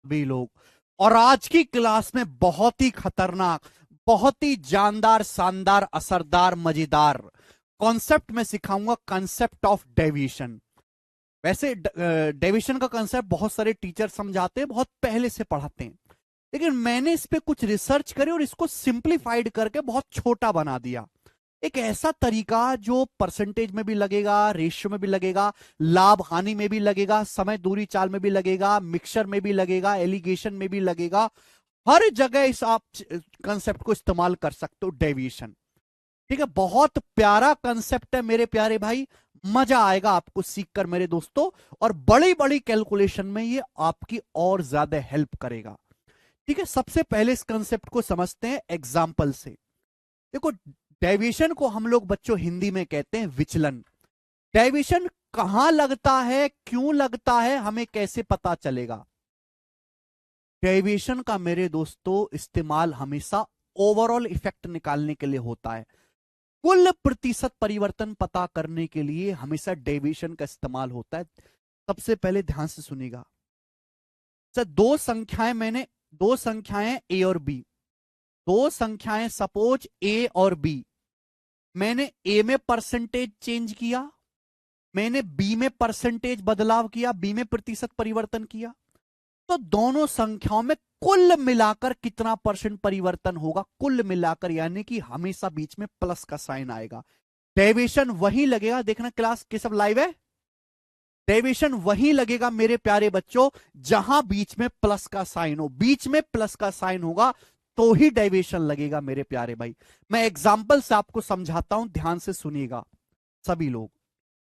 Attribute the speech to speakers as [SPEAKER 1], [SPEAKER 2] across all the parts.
[SPEAKER 1] भी लोग। और आज की क्लास में बहुत ही खतरनाक, बहुत ही जानदार, शानदार, असरदार, मजेदार कॉन्सेप्ट में सिखाऊंगा, कॉन्सेप्ट ऑफ डेविएशन। वैसे डेविएशन का कॉन्सेप्ट बहुत सारे टीचर समझाते हैं, बहुत पहले से पढ़ाते हैं, लेकिन मैंने इस पे कुछ रिसर्च करी और इसको सिंप्लीफाइड करके बहुत छोटा बना दिया। एक ऐसा तरीका जो परसेंटेज में भी लगेगा, रेशियो में भी लगेगा, लाभ हानि में भी लगेगा, समय दूरी चाल में भी लगेगा, मिक्सचर में भी लगेगा, एलिगेशन में भी लगेगा, हर जगह इस आप कंसेप्ट को इस्तेमाल कर सकते हो, डेविएशन। ठीक है, बहुत प्यारा कंसेप्ट है मेरे प्यारे भाई, मजा आएगा आपको सीखकर मेरे दोस्तों, और बड़ी बड़ी कैलकुलेशन में ये आपकी और ज्यादा हेल्प करेगा। ठीक है, सबसे पहले इस कंसेप्ट को समझते हैं एग्जाम्पल से। देखो, डेविएशन को हम लोग बच्चों हिंदी में कहते हैं विचलन। डेविएशन कहां लगता है, क्यों लगता है, हमें कैसे पता चलेगा? डेविएशन का मेरे दोस्तों इस्तेमाल हमेशा ओवरऑल इफेक्ट निकालने के लिए होता है। कुल प्रतिशत परिवर्तन पता करने के लिए हमेशा डेविएशन का इस्तेमाल होता है। सबसे पहले ध्यान से सुनिएगा सर, दो संख्याएं ए और बी, दो संख्याएं सपोज ए और बी, मैंने ए में परसेंटेज चेंज किया, मैंने बी में परसेंटेज बदलाव किया, बी में प्रतिशत परिवर्तन किया, तो दोनों संख्याओं में कुल मिलाकर कितना परसेंट परिवर्तन होगा? कुल मिलाकर, यानी कि हमेशा बीच में प्लस का साइन आएगा। डेविएशन वही लगेगा, देखना क्लास के सब लाइव है, डेविएशन वही लगेगा मेरे प्यारे बच्चों जहां बीच में प्लस का साइन हो। बीच में प्लस का साइन होगा तो ही डेविएशन लगेगा मेरे प्यारे भाई। मैं एग्जांपल से आपको समझाता हूं, ध्यान से सुनिएगा सभी लोग।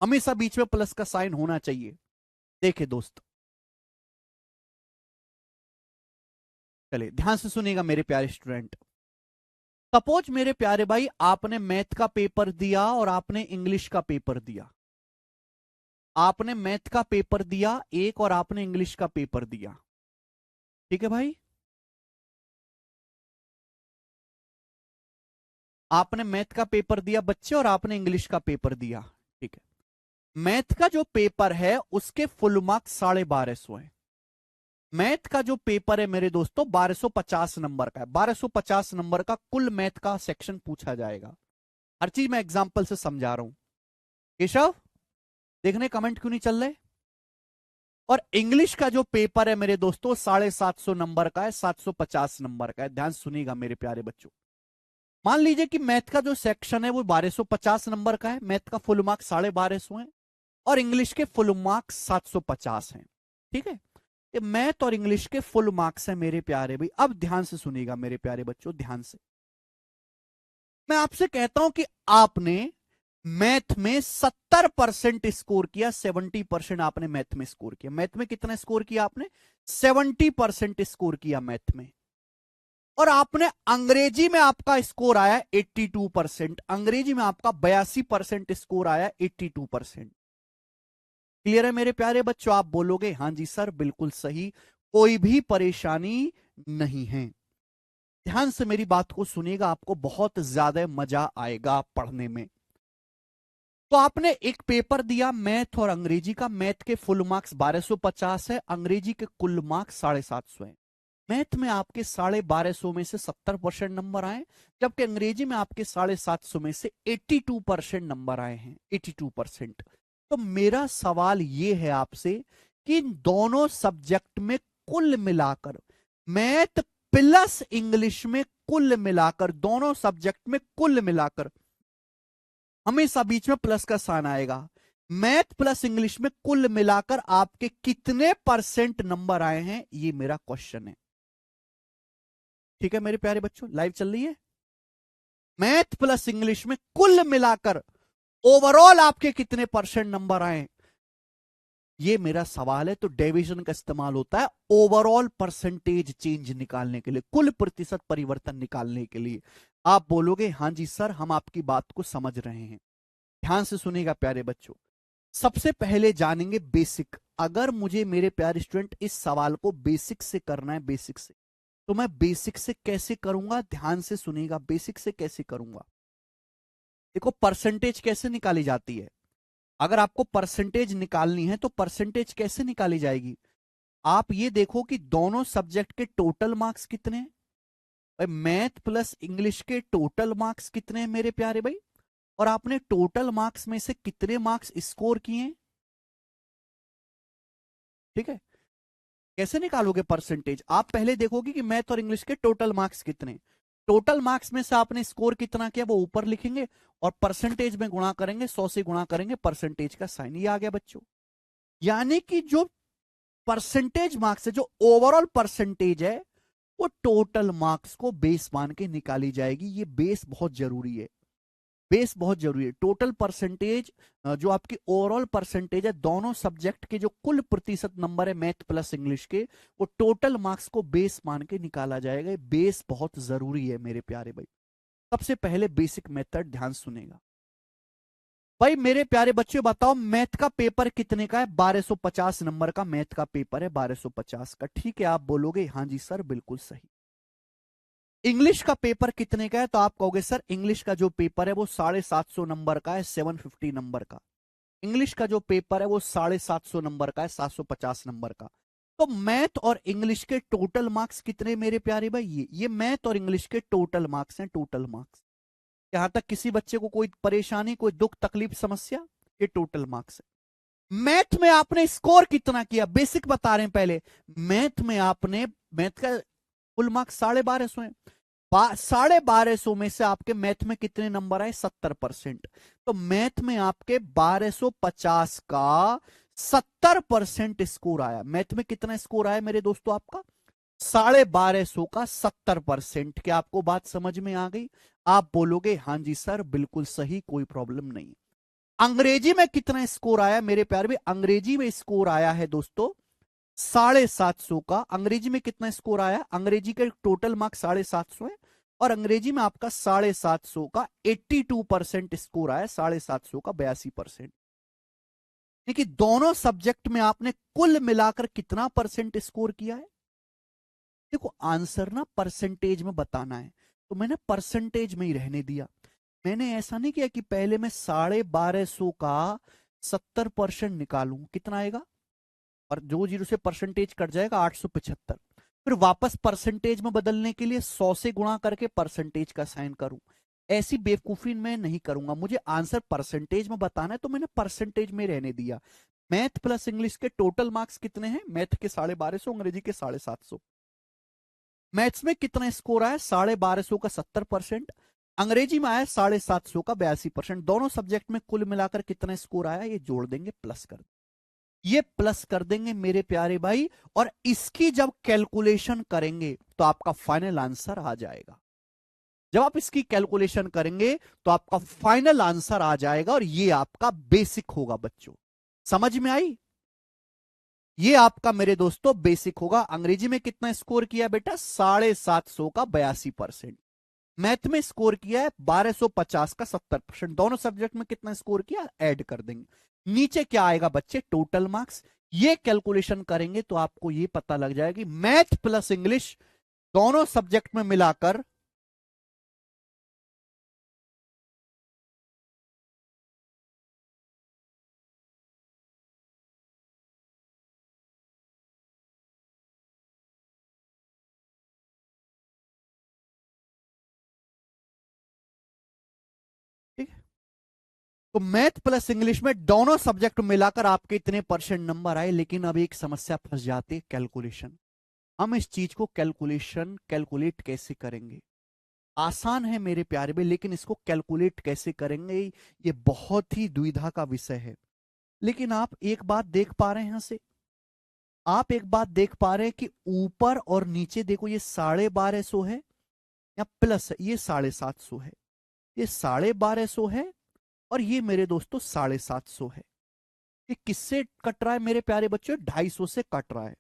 [SPEAKER 1] हमेशा बीच में प्लस का साइन होना चाहिए। देखिए दोस्त, चलिए ध्यान से सुनिएगा मेरे प्यारे स्टूडेंट। सपोज मेरे प्यारे भाई आपने मैथ का पेपर दिया और आपने इंग्लिश का पेपर दिया। आपने मैथ का पेपर दिया एक और आपने इंग्लिश का पेपर दिया। ठीक है भाई, आपने मैथ का पेपर दिया बच्चे और आपने इंग्लिश का पेपर दिया। ठीक है, मैथ का जो पेपर है उसके फुल मार्क्स 1250 है। मैथ का जो पेपर है मेरे दोस्तों 1250 नंबर का है। 1250 नंबर का कुल मैथ का सेक्शन पूछा जाएगा। हर चीज मैं एग्जांपल से समझा रहा हूं। केशव, देखने कमेंट क्यों नहीं चल रहे? और इंग्लिश का जो पेपर है मेरे दोस्तों 750 नंबर का है, 750 नंबर का है। ध्यान सुनिएगा मेरे प्यारे बच्चों। मान लीजिए कि मैथ का जो सेक्शन है वो 1250 नंबर का है, मैथ का फुल मार्क्स 1250 है, और इंग्लिश के फुल मार्क्स 750 हैं। ठीक है, ये मैथ और इंग्लिश के फुल मार्क्स है मेरे प्यारे भाई। अब ध्यान से सुनिएगा मेरे प्यारे बच्चों, ध्यान से। मैं आपसे कहता हूं कि आपने मैथ में 70% स्कोर किया, 70% आपने मैथ में स्कोर किया। मैथ में कितना स्कोर किया आपने? 70% स्कोर किया मैथ में। और आपने अंग्रेजी में आपका स्कोर आया 82%, अंग्रेजी में आपका 82% स्कोर आया, 82%। क्लियर है मेरे प्यारे बच्चों? आप बोलोगे हां जी सर बिल्कुल सही, कोई भी परेशानी नहीं है। ध्यान से मेरी बात को सुनिएगा, आपको बहुत ज्यादा मजा आएगा पढ़ने में। तो आपने एक पेपर दिया मैथ और अंग्रेजी का, मैथ के फुल मार्क्स 1250 है, अंग्रेजी के कुल मार्क्स 750 है। मैथ में आपके 1250 में से 70% नंबर आए, जबकि अंग्रेजी में आपके 750 में से 82% नंबर आए हैं, 82%। तो मेरा सवाल यह है आपसे कि इन दोनों सब्जेक्ट में कुल मिलाकर, मैथ प्लस इंग्लिश में कुल मिलाकर, दोनों सब्जेक्ट में कुल मिलाकर हमेशा बीच में प्लस का साइन आएगा। मैथ प्लस इंग्लिश में कुल मिलाकर आपके कितने परसेंट नंबर आए हैं, ये मेरा क्वेश्चन है। ठीक है मेरे प्यारे बच्चों, लाइव चल रही है। मैथ प्लस इंग्लिश में कुल मिलाकर ओवरऑल आपके कितने परसेंट नंबर आए, ये मेरा सवाल है। तो डेविएशन का इस्तेमाल होता है ओवरऑल परसेंटेज चेंज निकालने के लिए, कुल प्रतिशत परिवर्तन निकालने के लिए। आप बोलोगे हां जी सर हम आपकी बात को समझ रहे हैं। ध्यान से सुनिएगा प्यारे बच्चों, सबसे पहले जानेंगे बेसिक। अगर मुझे मेरे प्यारे स्टूडेंट इस सवाल को बेसिक से करना है, बेसिक से, तो मैं बेसिक से कैसे करूंगा? ध्यान से सुनिएगा, बेसिक से कैसे करूंगा। देखो परसेंटेज कैसे निकाली जाती है। अगर आपको परसेंटेज निकालनी है तो परसेंटेज कैसे निकाली जाएगी? आप ये देखो कि दोनों सब्जेक्ट के टोटल मार्क्स कितने हैं भाई, मैथ प्लस इंग्लिश के टोटल मार्क्स कितने हैं मेरे प्यारे भाई, और आपने टोटल मार्क्स में से कितने मार्क्स स्कोर किए हैं। ठीक है, कैसे निकालोगे परसेंटेज, आप पहले देखोगे कि मैथ और इंग्लिश के टोटल मार्क्स कितने, टोटल मार्क्स में से आपने स्कोर कितना किया वो ऊपर लिखेंगे और परसेंटेज में गुणा करेंगे, 100 से गुणा करेंगे, परसेंटेज का साइन ये आ गया बच्चों। यानी कि जो परसेंटेज मार्क्स है, जो ओवरऑल परसेंटेज है, वो टोटल मार्क्स को बेस मान के निकाली जाएगी। ये बेस बहुत जरूरी है, बेस बहुत जरूरी है। टोटल परसेंटेज जो आपकी ओवरऑल परसेंटेज है, दोनों सब्जेक्ट के जो कुल प्रतिशत नंबर है मैथ प्लस इंग्लिश के, वो टोटल मार्क्स को बेस मान के निकाला जाएगा। बेस बहुत जरूरी है मेरे प्यारे भाई। सबसे पहले बेसिक मेथड ध्यान सुनेगा भाई। मेरे प्यारे बच्चों बताओ, मैथ का पेपर कितने का है, 1250 नंबर का मैथ का पेपर है, 1250 का। ठीक है, आप बोलोगे हाँ जी सर बिल्कुल सही। इंग्लिश का पेपर कितने का है, तो आप कहोगे सर इंग्लिश का जो पेपर है वो 750 नंबर का है, 750 नंबर का। इंग्लिश का जो पेपर है वो 750 नंबर का है, 750 नंबर का। तो मैथ और इंग्लिश के टोटल मार्क्स कितने मेरे प्यारे भाई, ये मैथ और इंग्लिश के टोटल मार्क्स हैं, टोटल मार्क्स। यहां तक किसी बच्चे को कोई परेशानी, कोई दुख तकलीफ समस्या, ये टोटल मार्क्स है। मैथ में आपने स्कोर कितना किया, बेसिक बता रहे हैं पहले। मैथ में आपने, मैथ का फुल मार्क्स 1250 है, 1250 में से आपके मैथ में कितने नंबर आए, 70%। तो मैथ में आपके 1250 का 70% स्कोर आया। मैथ में कितना स्कोर आया मेरे दोस्तों आपका, 1250 का 70%। क्या आपको बात समझ में आ गई, आप बोलोगे हाँ जी सर बिल्कुल सही, कोई प्रॉब्लम नहीं। अंग्रेजी में कितना स्कोर आया मेरे प्यारे भाई, अंग्रेजी में स्कोर आया है दोस्तों 750 का। अंग्रेजी में कितना स्कोर आया, अंग्रेजी के टोटल मार्क्स 750 है, और अंग्रेजी में आपका 750 का 82% स्कोर आया, 750 का 82%। देखिए दोनों सब्जेक्ट में आपने कुल मिलाकर कितना परसेंट स्कोर किया है। देखो आंसर ना परसेंटेज में बताना है, तो मैंने परसेंटेज में ही रहने दिया। मैंने ऐसा नहीं किया कि पहले मैं 1250 का 70% निकालूं, कितना आएगा, और जो जीरो से परसेंटेज कट जाएगा 875, फिर वापस परसेंटेज में बदलने के लिए 100 से गुणा करके परसेंटेज का साइन करूं। ऐसी बेवकूफी मैं नहीं करूंगा, मुझे आंसर परसेंटेज में बताना है, तो मैंने परसेंटेज में रहने दिया। मैथ प्लस इंग्लिश के टोटल मार्क्स कितने हैं, मैथ के 1250, अंग्रेजी के 750। मैथ्स में कितना स्कोर आया, 1250 का 70%, अंग्रेजी में आया 750 का 82%। दोनों सब्जेक्ट में कुल मिलाकर कितना स्कोर आया, ये जोड़ देंगे, प्लस कर, ये प्लस कर देंगे मेरे प्यारे भाई, और इसकी जब कैलकुलेशन करेंगे तो आपका फाइनल आंसर आ जाएगा। जब आप इसकी कैलकुलेशन करेंगे तो आपका फाइनल आंसर आ जाएगा, और ये आपका बेसिक होगा बच्चों। समझ में आई, ये आपका मेरे दोस्तों बेसिक होगा। अंग्रेजी में कितना स्कोर किया बेटा, 750 का 82%। मैथ में स्कोर किया है 1250 का 70%। दोनों सब्जेक्ट में कितना स्कोर किया, ऐड कर देंगे। नीचे क्या आएगा बच्चे, टोटल मार्क्स। ये कैलकुलेशन करेंगे तो आपको ये पता लग जाएगा कि मैथ प्लस इंग्लिश दोनों सब्जेक्ट में मिलाकर ठीक है, तो मैथ प्लस इंग्लिश में दोनों सब्जेक्ट मिलाकर आपके इतने परसेंट नंबर आए। लेकिन अब एक समस्या फंस जाती है, कैलकुलेशन। हम इस चीज को कैलकुलेट कैसे करेंगे, आसान है मेरे प्यारे में, लेकिन इसको कैलकुलेट कैसे करेंगे, ये बहुत ही दुविधा का विषय है। लेकिन आप एक बात देख पा रहे हैं, यहां से आप एक बात देख पा रहे हैं कि ऊपर और नीचे देखो, ये 1250 है या प्लस है, ये 750 है, ये 1250 है, और ये मेरे दोस्तों 750 है। ये किससे कट रहा है मेरे प्यारे बच्चों, 250 से कट रहा है।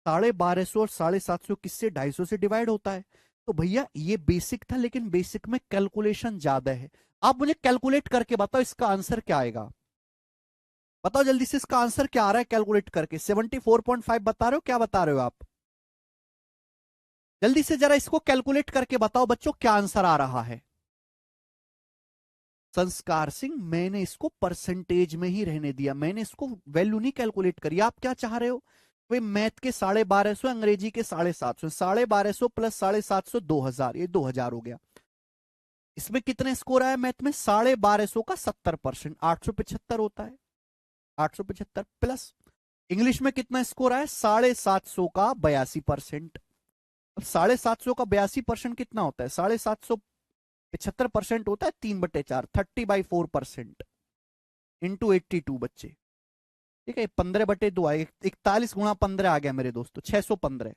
[SPEAKER 1] 1250 और 750 किससे, 250 से डिवाइड होता है। तो भैया ये बेसिक था, लेकिन बेसिक में कैलकुलेशन ज्यादा है। आप मुझे कैलकुलेट करके बताओ इसका आंसर क्या आएगा, बताओ जल्दी से इसका आंसर क्या आ रहा है कैलकुलेट करके। 74.5 बता रहे हो, क्या बता रहे हो आप, जल्दी से जरा इसको कैलकुलेट करके बताओ बच्चों, क्या आंसर आ रहा है। संस्कार सिंह, मैंने इसको परसेंटेज में ही रहने दिया, मैंने इसको वैल्यू नहीं कैलकुलेट करी। आप क्या चाह रहे हो, भाई मैथ के 1250, अंग्रेजी के 750, 1250 प्लस 750 2000, ये 2000 हो गया। इसमें कितने स्कोर आया मैथ में? 1250 का 70%, 875 होता है। 875 प्लस इंग्लिश में कितना स्कोर आया? 750 का 82%। अब 750 का 82% कितना होता है? 775% होता है 3/4, 30/4% इंटू 82 बच्चे। ठीक है, 15/2 आएगा, 41 गुणा 15 आ गया मेरे दोस्तों, 615।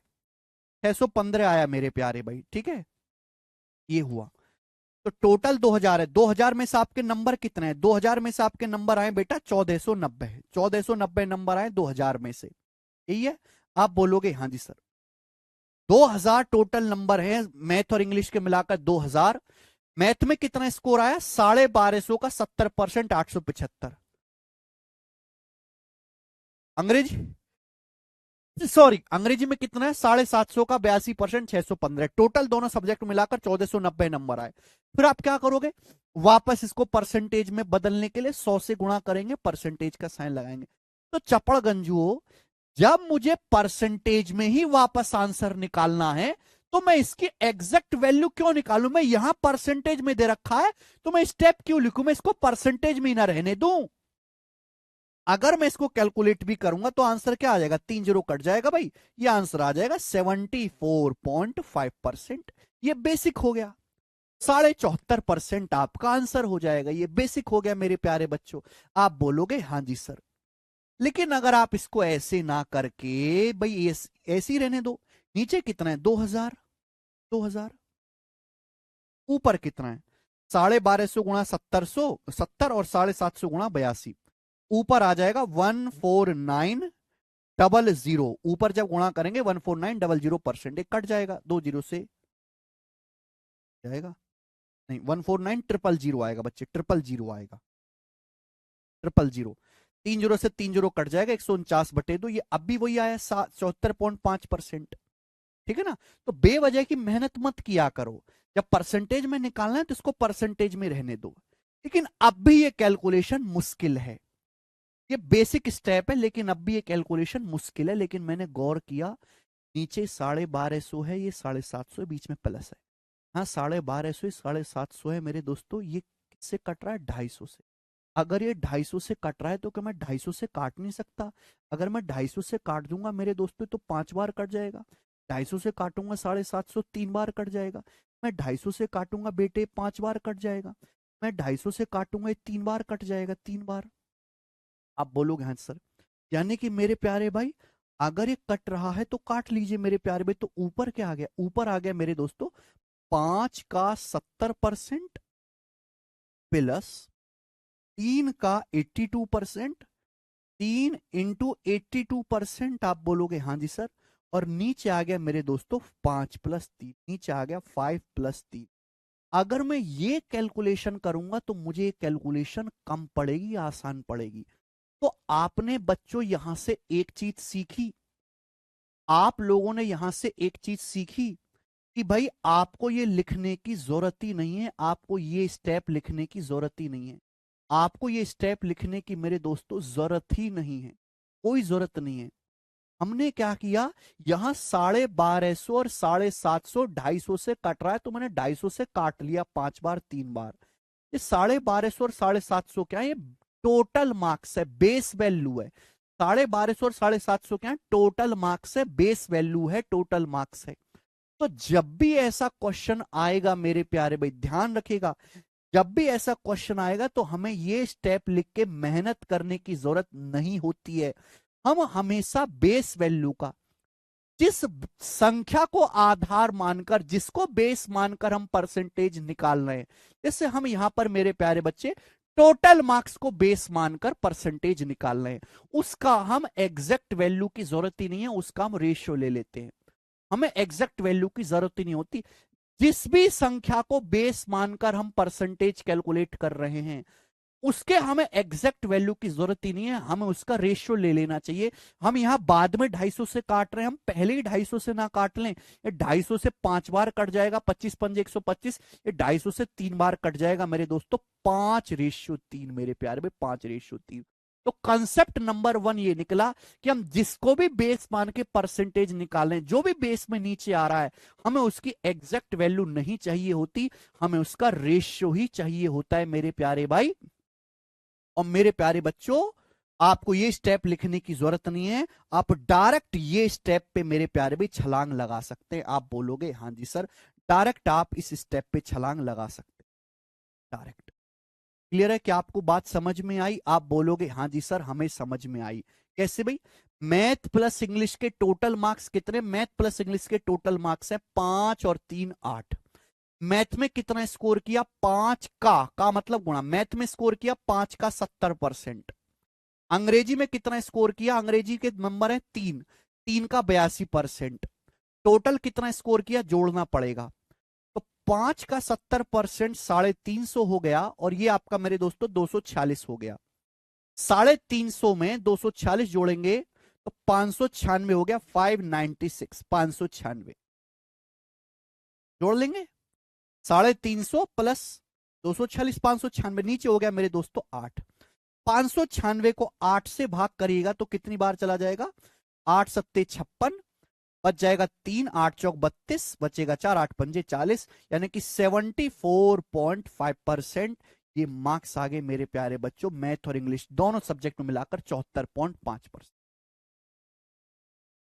[SPEAKER 1] 615 आया मेरे प्यारे भाई, ठीक है, ये हुआ। तो टोटल 2000 है। 2000 में से आपके नंबर कितने हैं? 2000 में से आपके नंबर आए बेटा 1490। 1490 नंबर आए 2000 में से, यही है। आप बोलोगे हाँ जी सर। 2000 टोटल नंबर है मैथ और इंग्लिश के मिलाकर 2000। मैथ में कितना स्कोर आया? 1250 का 70%, 875। अंग्रेजी, सॉरी, अंग्रेजी में कितना है? 750 का 82%, 615। टोटल दोनों सब्जेक्ट मिलाकर 1490 नंबर आए। फिर आप क्या करोगे? वापस इसको परसेंटेज में बदलने के लिए 100 से गुणा करेंगे, परसेंटेज का साइन लगाएंगे। तो चपड़ गंजुओ, जब मुझे परसेंटेज में ही वापस आंसर निकालना है तो मैं इसकी एग्जैक्ट वैल्यू क्यों निकालूं? मैं यहां परसेंटेज में दे रखा है तो मैं स्टेप क्यों लिखूं? मैं इसको परसेंटेज में ही ना रहने दूं। अगर मैं इसको कैलकुलेट भी करूंगा तो आंसर क्या आ जाएगा? 3 जीरो कट जाएगा भाई, ये आंसर आ जाएगा 74.5%। ये बेसिक हो गया। 74.5% आपका आंसर हो जाएगा, ये बेसिक हो गया मेरे प्यारे बच्चों। आप बोलोगे हाँ जी सर। लेकिन अगर आप इसको ऐसे ना करके भाई ऐसे ही रहने दो, नीचे कितना है? 2000। 2000 ऊपर कितना है? 1250 गुणा 700, 70, और 750 गुणा 82, ऊपर आ जाएगा 14900। ऊपर जब गुणा करेंगे 14900%, एक कट जाएगा 2 जीरो से जाएगा, नहीं 1490000 आएगा बच्चे, 000 आएगा, 000। 3 जीरो से 3 जीरो कट जाएगा, 149/2, ये अब भी वही आया 74.5%। ठीक है ना? तो बेवजह की मेहनत मत किया करो। जब परसेंटेज में निकालना है तो इसको परसेंटेज में रहने दो। लेकिन अब भी ये कैलकुलेशन मुश्किल है, ये बेसिक स्टेप है, लेकिन अब भी ये कैलकुलेशन मुश्किल है। लेकिन मैंने गौर किया, नीचे 1250 है, ये 750 बीच में प्लस है। हाँ, 1250, 750 है मेरे दोस्तों, ये किससे कट रहा है? 250 से। अगर ये 250 से कट रहा है तो क्या मैं 250 से काट नहीं सकता? अगर मैं 250 से काट दूंगा मेरे दोस्तों तो 5 बार कट जाएगा। 250 से काटूंगा 750, 3 बार कट जाएगा। मैं 250 से काटूंगा बेटे 5 बार कट जाएगा। मैं 250 से काटूंगा 3 बार कट जाएगा, 3 बार। आप बोलोगे हाँ सर। यानी कि मेरे प्यारे भाई, अगर ये कट रहा है तो काट लीजिए मेरे प्यारे भाई। तो ऊपर क्या आ गया? ऊपर आ गया मेरे दोस्तों 5 का 70% प्लस 3 का 82%। 3 इंटू 82%। आप बोलोगे हाँ जी सर। और नीचे आ गया मेरे दोस्तों 5 प्लस 3, नीचे आ गया 5 प्लस 3। अगर मैं ये कैलकुलेशन करूंगा तो मुझे कैलकुलेशन कम पड़ेगी, आसान पड़ेगी। तो आपने बच्चों यहां से एक चीज सीखी, आप लोगों ने यहां से एक चीज सीखी कि भाई आपको ये लिखने की जरूरत ही नहीं है, आपको ये स्टेप लिखने की जरूरत ही नहीं है, आपको ये स्टेप लिखने की मेरे दोस्तों जरूरत ही नहीं है, कोई जरूरत नहीं है। हमने क्या किया, यहां 1250 और 750, 250 से कट रहा है तो मैंने 250 से काट लिया 5 बार, 3 बार। ये 1250 और 750 क्या है? ये टोटल मार्क्स है, बेस वैल्यू है। 1250 और 750 क्या है? टोटल मार्क्स है, बेस वैल्यू है, टोटल मार्क्स है। तो जब भी ऐसा क्वेश्चन आएगा मेरे प्यारे भाई, ध्यान रखिएगा, जब भी ऐसा क्वेश्चन आएगा तो हमें ये स्टेप लिख के मेहनत करने की जरूरत नहीं होती है। हम हमेशा बेस वैल्यू का, जिस संख्या को आधार मानकर, जिसको बेस मानकर हम परसेंटेज निकाल रहे हैं, जैसे हम यहां पर मेरे प्यारे बच्चे टोटल मार्क्स को बेस मानकर परसेंटेज निकाल रहे हैं, उसका हम एग्जैक्ट वैल्यू की जरूरत ही नहीं है, उसका हम रेशियो ले लेते हैं। हमें एग्जैक्ट वैल्यू की जरूरत ही नहीं होती। जिस भी संख्या को बेस मानकर हम परसेंटेज कैलकुलेट कर रहे हैं, उसके हमें एग्जैक्ट वैल्यू की जरूरत ही नहीं है, हमें उसका रेशियो ले लेना चाहिए। हम यहां बाद में 250 से काट रहे हैं, हम पहले ही 250 से ना काट लें। ये 250 से 5 बार कट जाएगा, 25 पंजे 125। ये 250 से 3 बार कट जाएगा मेरे दोस्तों, 5:3 मेरे प्यारे में, 5:3। तो कंसेप्ट नंबर 1 ये निकला कि हम जिसको भी बेस मान के परसेंटेज निकालें, जो भी बेस में नीचे आ रहा है, हमें उसकी एग्जैक्ट वैल्यू नहीं चाहिए होती, हमें उसका रेशियो ही चाहिए होता है मेरे प्यारे भाई और मेरे प्यारे बच्चों। आपको ये स्टेप लिखने की जरूरत नहीं है, आप डायरेक्ट ये स्टेप पे मेरे प्यारे भाई छलांग लगा सकते हैं। आप बोलोगे हाँ जी सर, डायरेक्ट आप इस स्टेप पे छलांग लगा सकते हैं डायरेक्ट। क्लियर है? क्या आपको बात समझ में आई? आप बोलोगे हाँ जी सर हमें समझ में आई। कैसे भाई? मैथ प्लस इंग्लिश के टोटल मार्क्स कितने? मैथ प्लस इंग्लिश के टोटल मार्क्स है 5 और 3 8। मैथ में कितना स्कोर किया? 5 का मतलब गुणा, मैथ में स्कोर किया 5 का 70%। अंग्रेजी में कितना स्कोर किया? अंग्रेजी के नंबर है 3, 3 का 82%। टोटल कितना स्कोर किया? जोड़ना पड़ेगा। तो 5 का 70% 350 हो गया और ये आपका मेरे दोस्तों 246 हो गया। 350 में 246 जोड़ेंगे तो 596 हो गया, 596, 596 जोड़ लेंगे। 350 प्लस 246 596 नीचे हो गया मेरे दोस्तों 8। 596 को 8 से भाग करिएगा तो कितनी बार चला जाएगा? 8 सत्ते 56, बच जाएगा 3, 8 चौक 32, बचेगा 4, 8 पंजे 40, यानी कि 74.5% ये मार्क्स आ गए मेरे प्यारे बच्चों। मैथ और इंग्लिश दोनों सब्जेक्ट में मिलाकर 74.5%,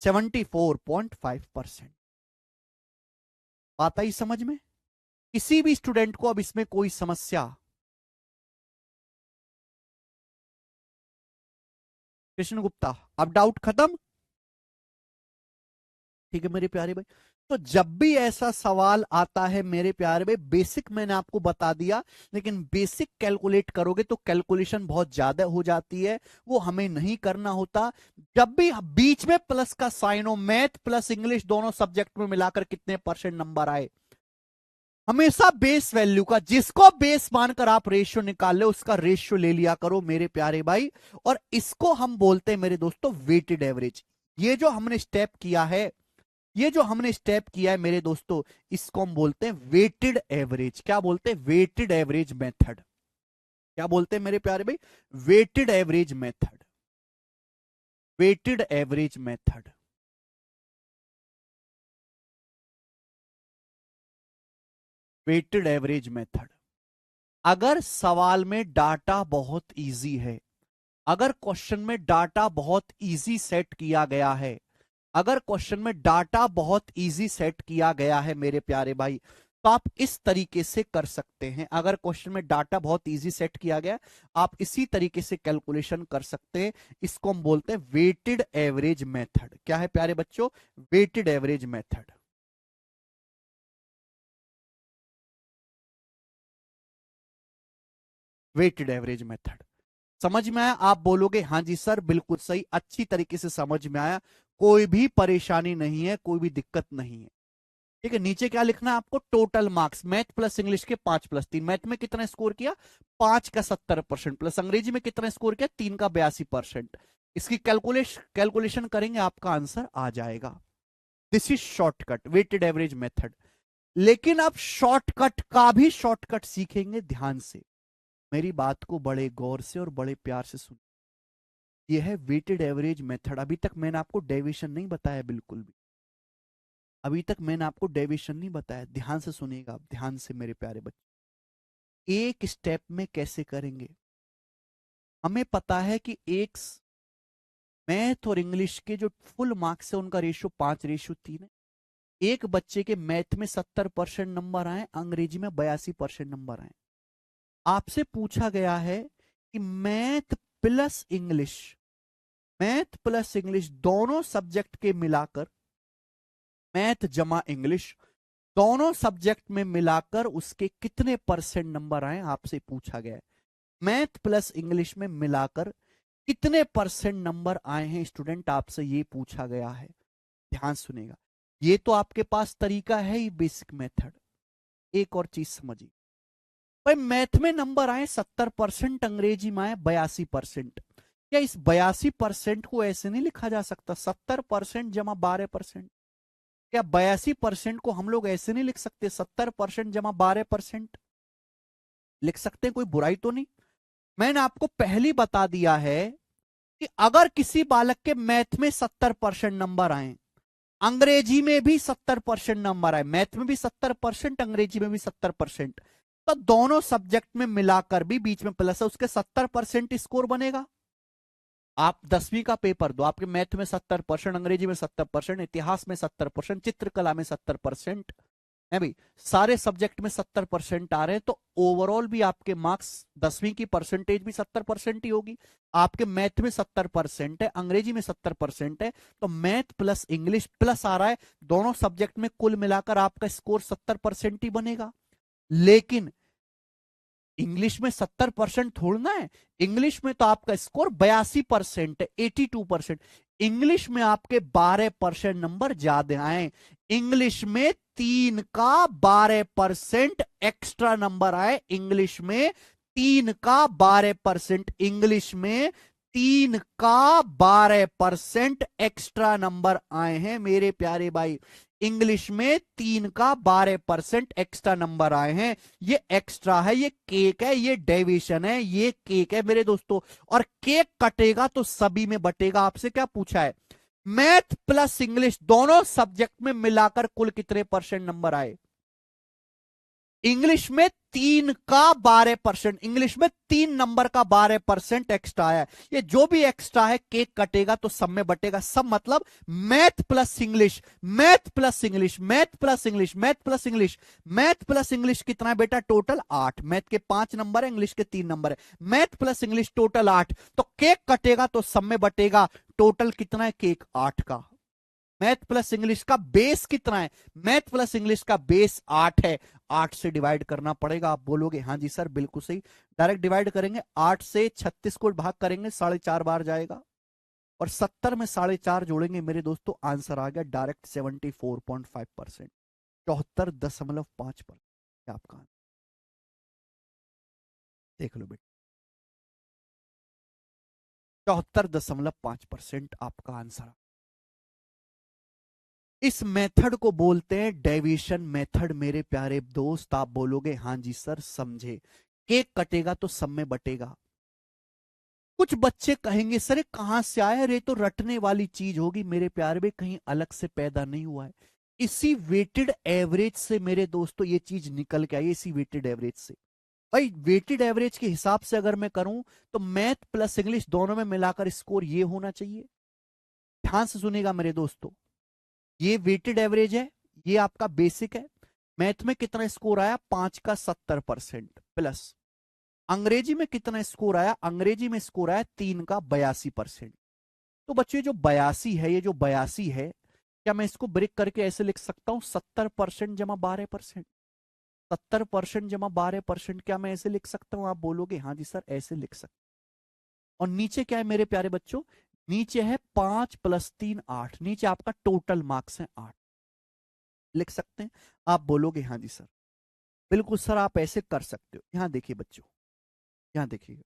[SPEAKER 1] 74.5%। बात आई समझ में? किसी भी स्टूडेंट को अब इसमें कोई समस्या? कृष्ण गुप्ता, अब डाउट खत्म? ठीक है मेरे प्यारे भाई। तो जब भी ऐसा सवाल आता है मेरे प्यारे भाई, बेसिक मैंने आपको बता दिया, लेकिन बेसिक कैलकुलेट करोगे तो कैलकुलेशन बहुत ज्यादा हो जाती है, वो हमें नहीं करना होता। जब भी बीच में प्लस का साइन हो, मैथ प्लस इंग्लिश दोनों सब्जेक्ट में मिलाकर कितने परसेंट नंबर आए, हमेशा बेस वैल्यू का, जिसको बेस मानकर आप रेशियो निकाल ले उसका रेशियो ले लिया करो मेरे प्यारे भाई। और इसको हम बोलते हैं मेरे दोस्तों वेटेड एवरेज। ये जो हमने स्टेप किया है, ये जो हमने स्टेप किया है मेरे दोस्तों, इसको हम बोलते हैं वेटेड एवरेज। क्या बोलते हैं? Weighted average method. क्या बोलते हैं मेरे प्यारे भाई? Weighted average method. Weighted average method. Weighted average method. अगर सवाल में डाटा बहुत इजी है, अगर क्वेश्चन में डाटा बहुत इजी सेट किया गया है, अगर क्वेश्चन में डाटा बहुत इजी सेट किया गया है मेरे प्यारे भाई, तो आप इस तरीके से कर सकते हैं। अगर क्वेश्चन में डाटा बहुत इजी सेट किया गया, आप इसी तरीके से कैलकुलेशन कर सकते हैं। इसको हम बोलते हैं वेटेड एवरेज मेथड। क्या है प्यारे बच्चों? Weighted average method. Weighted average method समझ में आया? आप बोलोगे हाँ जी सर बिल्कुल सही, अच्छी तरीके से समझ में आया, कोई भी परेशानी नहीं है, कोई भी दिक्कत नहीं है। ठीक है, नीचे क्या लिखना है आपको? Total marks math plus English के 5 प्लस 3। मैथ में कितना स्कोर किया? 5 का 70% प्लस अंग्रेजी में कितना स्कोर किया? 3 का 82%। इसकी कैलकुलेशन करेंगे, आपका आंसर आ जाएगा। This is shortcut, weighted average method. लेकिन आप शॉर्टकट का भी शॉर्टकट सीखेंगे, ध्यान से मेरी बात को बड़े गौर से और बड़े प्यार से सुन। यह है वेटेड एवरेज मेथड। अभी तक मैंने आपको डेविएशन नहीं बताया, बिल्कुल भी अभी तक मैंने आपको डेविएशन नहीं बताया। ध्यान से सुनिएगा आप, ध्यान से मेरे प्यारे बच्चे। एक स्टेप में कैसे करेंगे? हमें पता है कि एक मैथ और इंग्लिश के जो फुल मार्क्स है उनका रेशियो 5:3 है। एक बच्चे के मैथ में 70% नंबर आए, अंग्रेजी में 82% नंबर आए। आपसे पूछा गया है कि math plus English, math plus English दोनों सब्जेक्ट के मिलाकर, मैथ जमा इंग्लिश दोनों सब्जेक्ट में मिलाकर उसके कितने परसेंट नंबर आए, आपसे पूछा गया है। मैथ प्लस इंग्लिश में मिलाकर कितने परसेंट नंबर आए हैं स्टूडेंट, आपसे ये पूछा गया है। ध्यान सुनेगा, ये तो आपके पास तरीका है ही, बेसिक मेथड। एक और चीज समझिए भाई, मैथ में नंबर आए 70%, अंग्रेजी में आए 82%। क्या इस 82% को ऐसे नहीं लिखा जा सकता? 70% जमा 12%। क्या 82% को हम लोग ऐसे नहीं लिख सकते? 70% जमा 12% लिख सकते हैं, कोई बुराई तो नहीं। मैंने आपको पहली बता दिया है कि अगर किसी बालक के मैथ में 70% नंबर आए, अंग्रेजी में भी 70% नंबर आए, मैथ में भी 70%, अंग्रेजी में भी 70%, तो दोनों सब्जेक्ट में मिलाकर भी बीच में प्लस है, उसके 70% स्कोर बनेगा। आप 10वीं का पेपर दो, आपके मैथ में 70%, अंग्रेजी में 70%, इतिहास में 70%, चित्रकला में 70% है भाई, सारे सब्जेक्ट में 70% आ रहे हैं, तो ओवरऑल भी आपके मार्क्स 10वीं की परसेंटेज भी 70% ही होगी। आपके मैथ में 70% है, अंग्रेजी में 70% है, तो मैथ प्लस इंग्लिश प्लस आ रहा है, दोनों सब्जेक्ट में कुल मिलाकर आपका स्कोर 70% ही बनेगा। लेकिन इंग्लिश में 70% थोड़ना है, इंग्लिश में तो आपका स्कोर 82% है, 82%। इंग्लिश में आपके 12% नंबर ज्यादा आए, इंग्लिश में 3 का 12% एक्स्ट्रा नंबर आए, इंग्लिश में 3 का 12%, इंग्लिश में 3 का 12% एक्स्ट्रा नंबर आए हैं मेरे प्यारे भाई, इंग्लिश में 3 का 12% एक्स्ट्रा नंबर आए हैं। ये एक्स्ट्रा है, ये केक है, ये डेविएशन है, ये केक है मेरे दोस्तों, और केक कटेगा तो सभी में बटेगा। आपसे क्या पूछा है, मैथ प्लस इंग्लिश दोनों सब्जेक्ट में मिलाकर कुल कितने परसेंट नंबर आए? इंग्लिश में 3 का 12%, इंग्लिश में 3 नंबर का 12% एक्स्ट्रा आया। ये जो भी एक्स्ट्रा है केक कटेगा तो सब में बटेगा, सब मतलब math plus English, math plus English, math plus English, math plus English, math plus English कितना है बेटा? टोटल 8। मैथ के 5 नंबर है, इंग्लिश के 3 नंबर है, मैथ प्लस इंग्लिश टोटल 8, तो केक कटेगा तो सब में बटेगा। टोटल कितना है केक? 8 का। मैथ प्लस इंग्लिश का बेस कितना है? मैथ प्लस इंग्लिश का बेस 8 है, 8 से डिवाइड करना पड़ेगा। आप बोलोगे हाँ जी सर बिल्कुल सही, डायरेक्ट डिवाइड करेंगे, 8 से 36 को भाग करेंगे, 4.5 बार जाएगा, और 70 में 4.5 जोड़ेंगे मेरे दोस्तों, आंसर आ गया डायरेक्ट 74.5%, 74.5% आपका आंसर। देख लो बेटा, 74.5% आपका आंसर। इस मेथड को बोलते हैं डेविएशन मेथड मेरे प्यारे दोस्त। आप बोलोगे हाँ जी सर समझे, केक कटेगा तो सब में बटेगा। कुछ बच्चे कहेंगे सर ये कहां से आया, अरे तो रटने वाली चीज होगी मेरे प्यारे में, कहीं अलग से पैदा नहीं हुआ है। इसी वेटेड एवरेज से मेरे दोस्तों ये चीज निकल के आई, इसी वेटेड एवरेज से। भाई वेटेड एवरेज के हिसाब से अगर मैं करूं तो मैथ प्लस इंग्लिश दोनों में मिलाकर स्कोर ये होना चाहिए। ध्यान से सुनेगा मेरे दोस्तों, ये वेटेड एवरेज है, ये आपका बेसिक है। मैथ में कितना स्कोर आया? 5 का 70% प्लस। अंग्रेजी में कितना स्कोर आया? अंग्रेजी में स्कोर आया 3 का 82%। तो बच्चों जो 82 है, ये जो 82 है, क्या मैं इसको ब्रेक करके ऐसे लिख सकता हूं 70% जमा 12%? 70% जमा 12%, क्या मैं ऐसे लिख सकता हूं? आप बोलोगे हाँ जी सर ऐसे लिख सकते। और नीचे क्या है मेरे प्यारे बच्चों? नीचे है 5 + 3 8, नीचे आपका टोटल मार्क्स है 8, लिख सकते हैं? आप बोलोगे हाँ जी सर बिल्कुल सर आप ऐसे कर सकते हो। यहां देखिए बच्चों, यहां देखिए,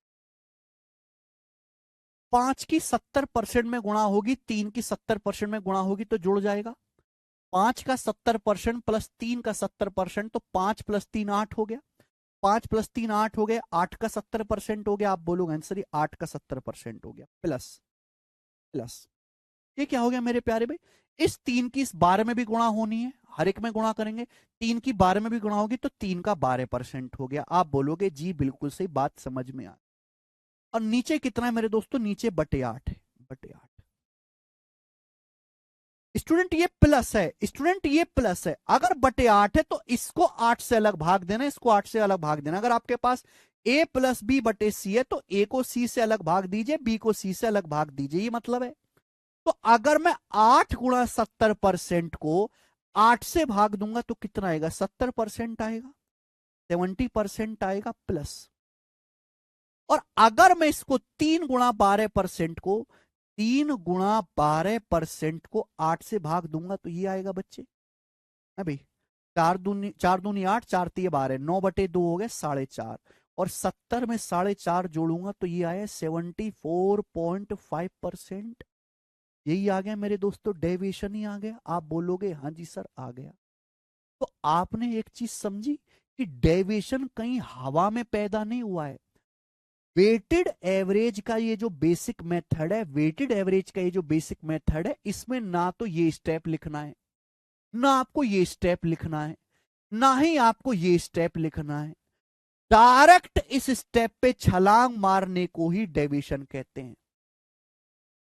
[SPEAKER 1] 5 की 70% में गुणा होगी, 3 की 70% में गुणा होगी तो जुड़ जाएगा। 5 का 70% प्लस 3 का 70%, तो 5 + 3 8 हो गया, 5 + 3 8 हो गया, 8 का 70% हो गया। आप बोलोगे आंसर ये 8 का 70% हो गया, प्लस प्लस ये क्या हो गया मेरे प्यारे भाई? इस 3 की इस 12 में भी गुणा होनी है, हर एक में गुणा करेंगे, 3 की 12 में भी गुणा होगी तो 3 का 12% हो गया। आप बोलोगे जी बिल्कुल सही, बात समझ में आ। और नीचे कितना है मेरे दोस्तों? नीचे /8 है, /8। स्टूडेंट ये प्लस है, स्टूडेंट ये प्लस है, अगर /8 है तो इसको 8 से अलग भाग देना, इसको 8 से अलग भाग देना। अगर आपके पास a + b/c है तो a को c से अलग भाग दीजिए, b को c से अलग भाग दीजिए, ये मतलब है। तो अगर मैं 8 × 70% को 8 से भाग दूंगा तो कितना आएगा? 70% आएगा, 70% आएगा प्लस। और अगर मैं इसको 3 × 12% को 8 से भाग दूंगा तो ये आएगा बच्चे, है भाई, 4 दूनी 8, 4 तिये 12, 9/2 हो गए 4.5, और 70 में 4.5 जोड़ूंगा तो ये आया 74.5%। यही आ गया मेरे दोस्तों, डेविएशन ही आ गया। आप बोलोगे हाँ जी सर आ गया। तो आपने एक चीज समझी कि डेविएशन कहीं हवा में पैदा नहीं हुआ है, वेटेड एवरेज का ये जो बेसिक मेथड है, वेटेड एवरेज का ये जो बेसिक मेथड है, इसमें ना तो ये स्टेप लिखना है, ना आपको ये स्टेप लिखना है, ना ही आपको ये स्टेप लिखना है। डायरेक्ट इस स्टेप पे छलांग मारने को ही डेविएशन कहते हैं।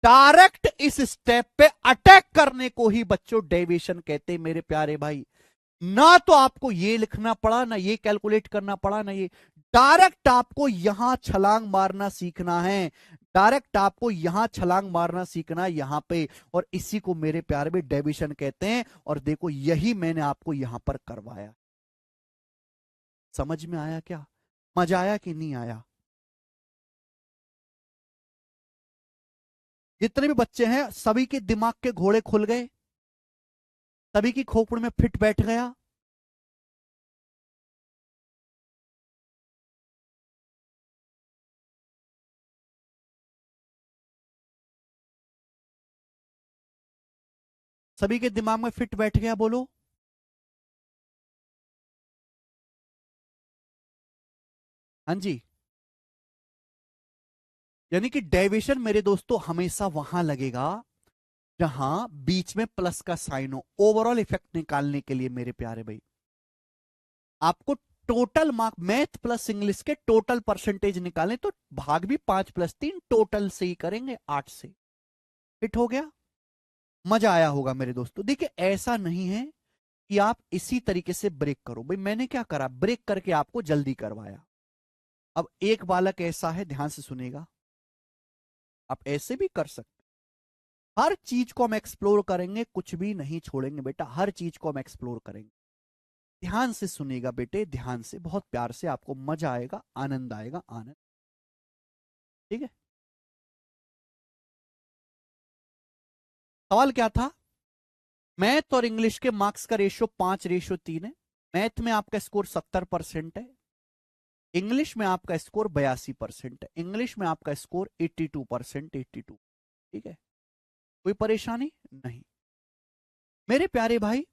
[SPEAKER 1] डायरेक्ट इस स्टेप पे अटैक करने को ही बच्चों डेविएशन कहते हैं मेरे प्यारे भाई। ना तो आपको ये लिखना पड़ा, ना ये कैलकुलेट करना पड़ा, ना ये, डायरेक्ट आपको यहां छलांग मारना सीखना है। डायरेक्ट आपको यहां छलांग मारना सीखना है यहां पे, और इसी को मेरे प्यारे में डेविएशन कहते हैं। और देखो यही मैंने आपको यहां पर करवाया। समझ में आया क्या? मजा आया कि नहीं आया? जितने भी बच्चे हैं सभी के दिमाग के घोड़े खुल गए, सभी की खोपड़ी में फिट बैठ गया। सभी के दिमाग में फिट बैठ गया, बोलो। हाँ जी। यानी कि डेविएशन मेरे दोस्तों हमेशा वहां लगेगा जहां बीच में प्लस का साइन हो। ओवरऑल इफेक्ट निकालने के लिए मेरे प्यारे भाई आपको total mark, math plus English के टोटल परसेंटेज निकालें तो भाग भी 5+3 टोटल से ही करेंगे, 8 से। फिट हो गया? मजा आया होगा मेरे दोस्तों। देखिए ऐसा नहीं है कि आप इसी तरीके से ब्रेक करो। भाई मैंने क्या करा, ब्रेक करके आपको जल्दी करवाया। अब एक बालक ऐसा है, ध्यान से सुनेगा, आप ऐसे भी कर सकते। हर चीज को हम एक्सप्लोर करेंगे, कुछ भी नहीं छोड़ेंगे बेटा, हर चीज को हम एक्सप्लोर करेंगे। ध्यान से सुनेगा बेटे, ध्यान से, बहुत प्यार से, आपको मजा आएगा, आनंद आएगा, आनंद। ठीक है? सवाल क्या था? मैथ और इंग्लिश के मार्क्स का रेशियो 5:3 है। मैथ में आपका स्कोर 70% है, इंग्लिश में आपका स्कोर 82% है, इंग्लिश में आपका स्कोर 82%, 82। ठीक है? कोई परेशानी नहीं मेरे प्यारे भाई।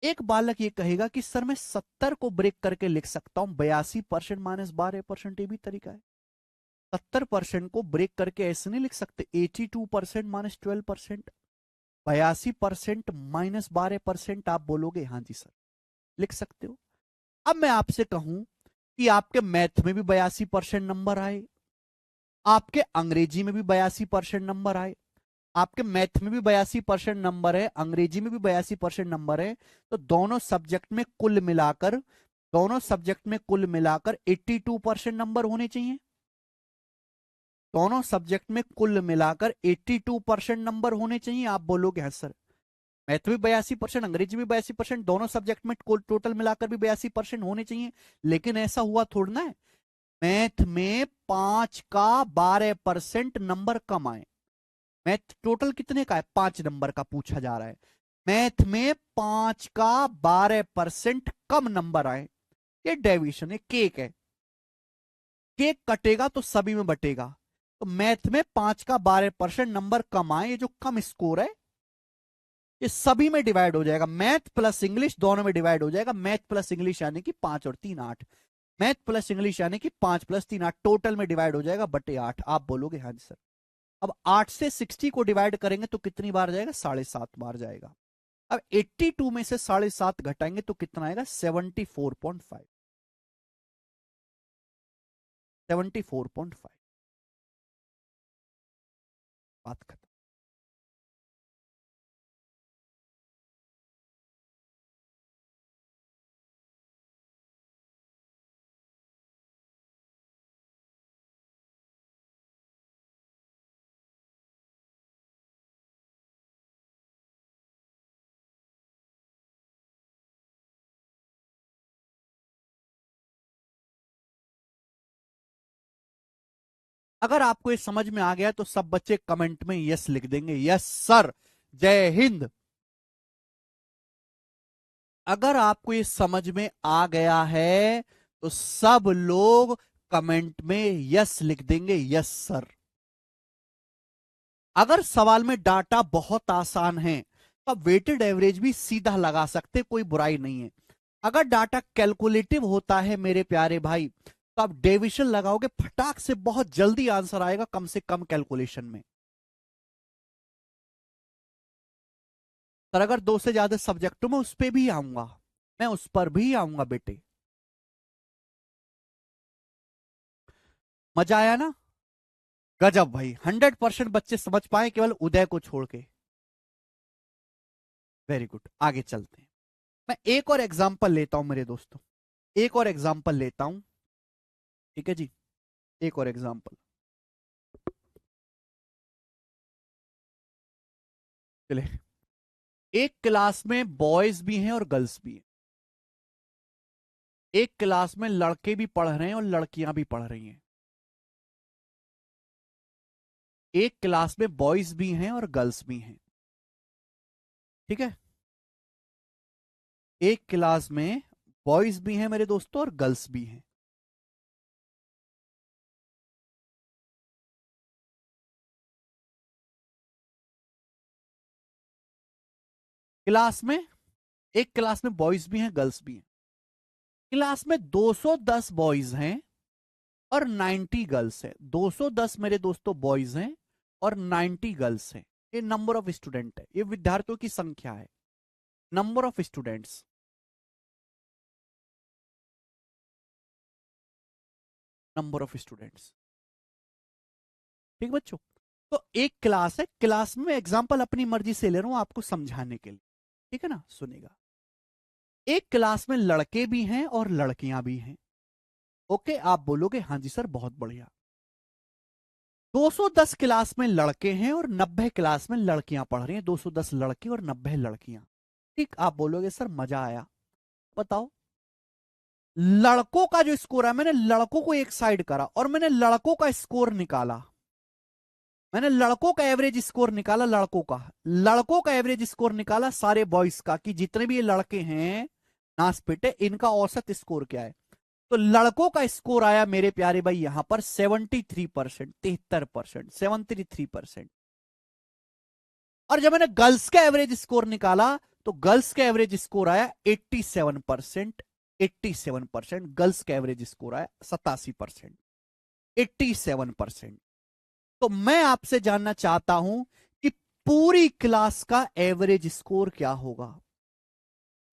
[SPEAKER 1] एक बालक ये कहेगा कि सर मैं 70 को ब्रेक करके लिख सकता हूं, 82% -12%, ये भी तरीका है। 70% को ब्रेक करके ऐसे नहीं लिख सकते, 82% -12%, 82% -12%। आप बोलोगे हाँ जी सर, लिख सकते हो। अब मैं आपसे कहूं कि आपके मैथ में भी 82% नंबर आए, आपके अंग्रेजी में भी 82% नंबर आए, आपके मैथ में भी 82% नंबर है, अंग्रेजी में भी 82% नंबर है, तो दोनों सब्जेक्ट में कुल मिलाकर, दोनों सब्जेक्ट में कुल मिलाकर 82% नंबर होने चाहिए। दोनों सब्जेक्ट में कुल मिलाकर 82% नंबर होने चाहिए। आप बोलोगे हाँ सर, मैथ में 82%, अंग्रेजी में 82%, दोनों सब्जेक्ट में टोटल मिलाकर भी 82% होने चाहिए। लेकिन ऐसा हुआ थोड़ा ना है, मैथ में 5 का 12% नंबर कम आए। मैथ टोटल कितने का है? 5 नंबर का पूछा जा रहा है, मैथ में 5 का 12% कम नंबर आए। ये डेविएशन है, केक है, केक कटेगा तो सभी में बटेगा। तो मैथ में 5 का 12% नंबर कम आए, ये जो कम स्कोर है ये सभी में डिवाइड हो जाएगा, मैथ प्लस इंग्लिश दोनों में डिवाइड हो जाएगा। मैथ प्लस इंग्लिश यानी कि 5 और 3 8, मैथ प्लस इंग्लिश यानी कि 5 + 3 8, टोटल में डिवाइड हो जाएगा बटे 8। आप बोलोगे हाँ जी सर। अब 8 से 60 को डिवाइड करेंगे तो कितनी बार जाएगा? 7.5 बार जाएगा। अब 82 में से 7.5 घटाएंगे तो कितना आएगा? 74.5, 74.5। बात खत्म। अगर आपको ये समझ में आ गया तो सब बच्चे कमेंट में यस लिख देंगे, यस सर, जय हिंद। अगर आपको ये समझ में आ गया है तो सब लोग कमेंट में यस लिख देंगे, यस सर। अगर सवाल में डाटा बहुत आसान है तो आप वेटेड एवरेज भी सीधा लगा सकते, कोई बुराई नहीं है। अगर डाटा कैलकुलेटिव होता है मेरे प्यारे भाई तो आप डिविजन लगाओगे, फटाक से बहुत जल्दी आंसर आएगा कम से कम कैलकुलेशन में। पर अगर दो से ज्यादा सब्जेक्टों में उस पर भी आऊंगा, मैं उस पर भी आऊंगा बेटे। मजा आया ना? गजब भाई, 100% बच्चे समझ पाए केवल उदय को छोड़ के। वेरी गुड, आगे चलते हैं। मैं एक और एग्जांपल लेता हूं मेरे दोस्तों, एक और एग्जांपल लेता हूं। ठीक है जी, एक और एग्जांपल। चले, एक क्लास में बॉयज भी हैं और गर्ल्स भी हैं। एक क्लास में लड़के भी पढ़ रहे हैं और लड़कियां भी पढ़ रही हैं। एक क्लास में बॉयज भी हैं और गर्ल्स भी हैं। ठीक है, एक क्लास में बॉयज भी हैं मेरे दोस्तों और गर्ल्स भी हैं। क्लास में, एक क्लास में बॉयज भी हैं गर्ल्स भी हैं। क्लास में 210 बॉयज हैं और 90 गर्ल्स है। 210 मेरे दोस्तों बॉयज हैं और 90 गर्ल्स हैं। ये नंबर ऑफ स्टूडेंट है, ये विद्यार्थियों की संख्या है, number of students. Number of students. ठीक बच्चों, तो एक क्लास है, क्लास में एग्जांपल अपनी मर्जी से ले रहा हूं आपको समझाने के लिए। ठीक है ना, सुनेगा। एक क्लास में लड़के भी हैं और लड़कियां भी हैं। ओके, आप बोलोगे हाँ जी सर बहुत बढ़िया। 210 क्लास में लड़के हैं और 90 क्लास में लड़कियां पढ़ रही हैं। 210 लड़के और 90 लड़कियां। ठीक, आप बोलोगे सर मजा आया। बताओ, लड़कों का जो स्कोर है, मैंने लड़कों को एक साइड करा और मैंने लड़कों का स्कोर निकाला। मैंने लड़कों का एवरेज स्कोर निकाला, लड़कों का एवरेज स्कोर निकाला सारे बॉयज का, कि जितने भी ये लड़के हैं नास पिटे, इनका औसत स्कोर क्या है। तो लड़कों का स्कोर आया मेरे प्यारे भाई यहां पर 73%, 73%, 73%। और जब मैंने गर्ल्स का एवरेज स्कोर निकाला तो गर्ल्स का एवरेज स्कोर आया 87%। 87% गर्ल्स का एवरेज स्कोर आया 87%। 87%। तो मैं आपसे जानना चाहता हूं कि पूरी क्लास का एवरेज स्कोर क्या होगा।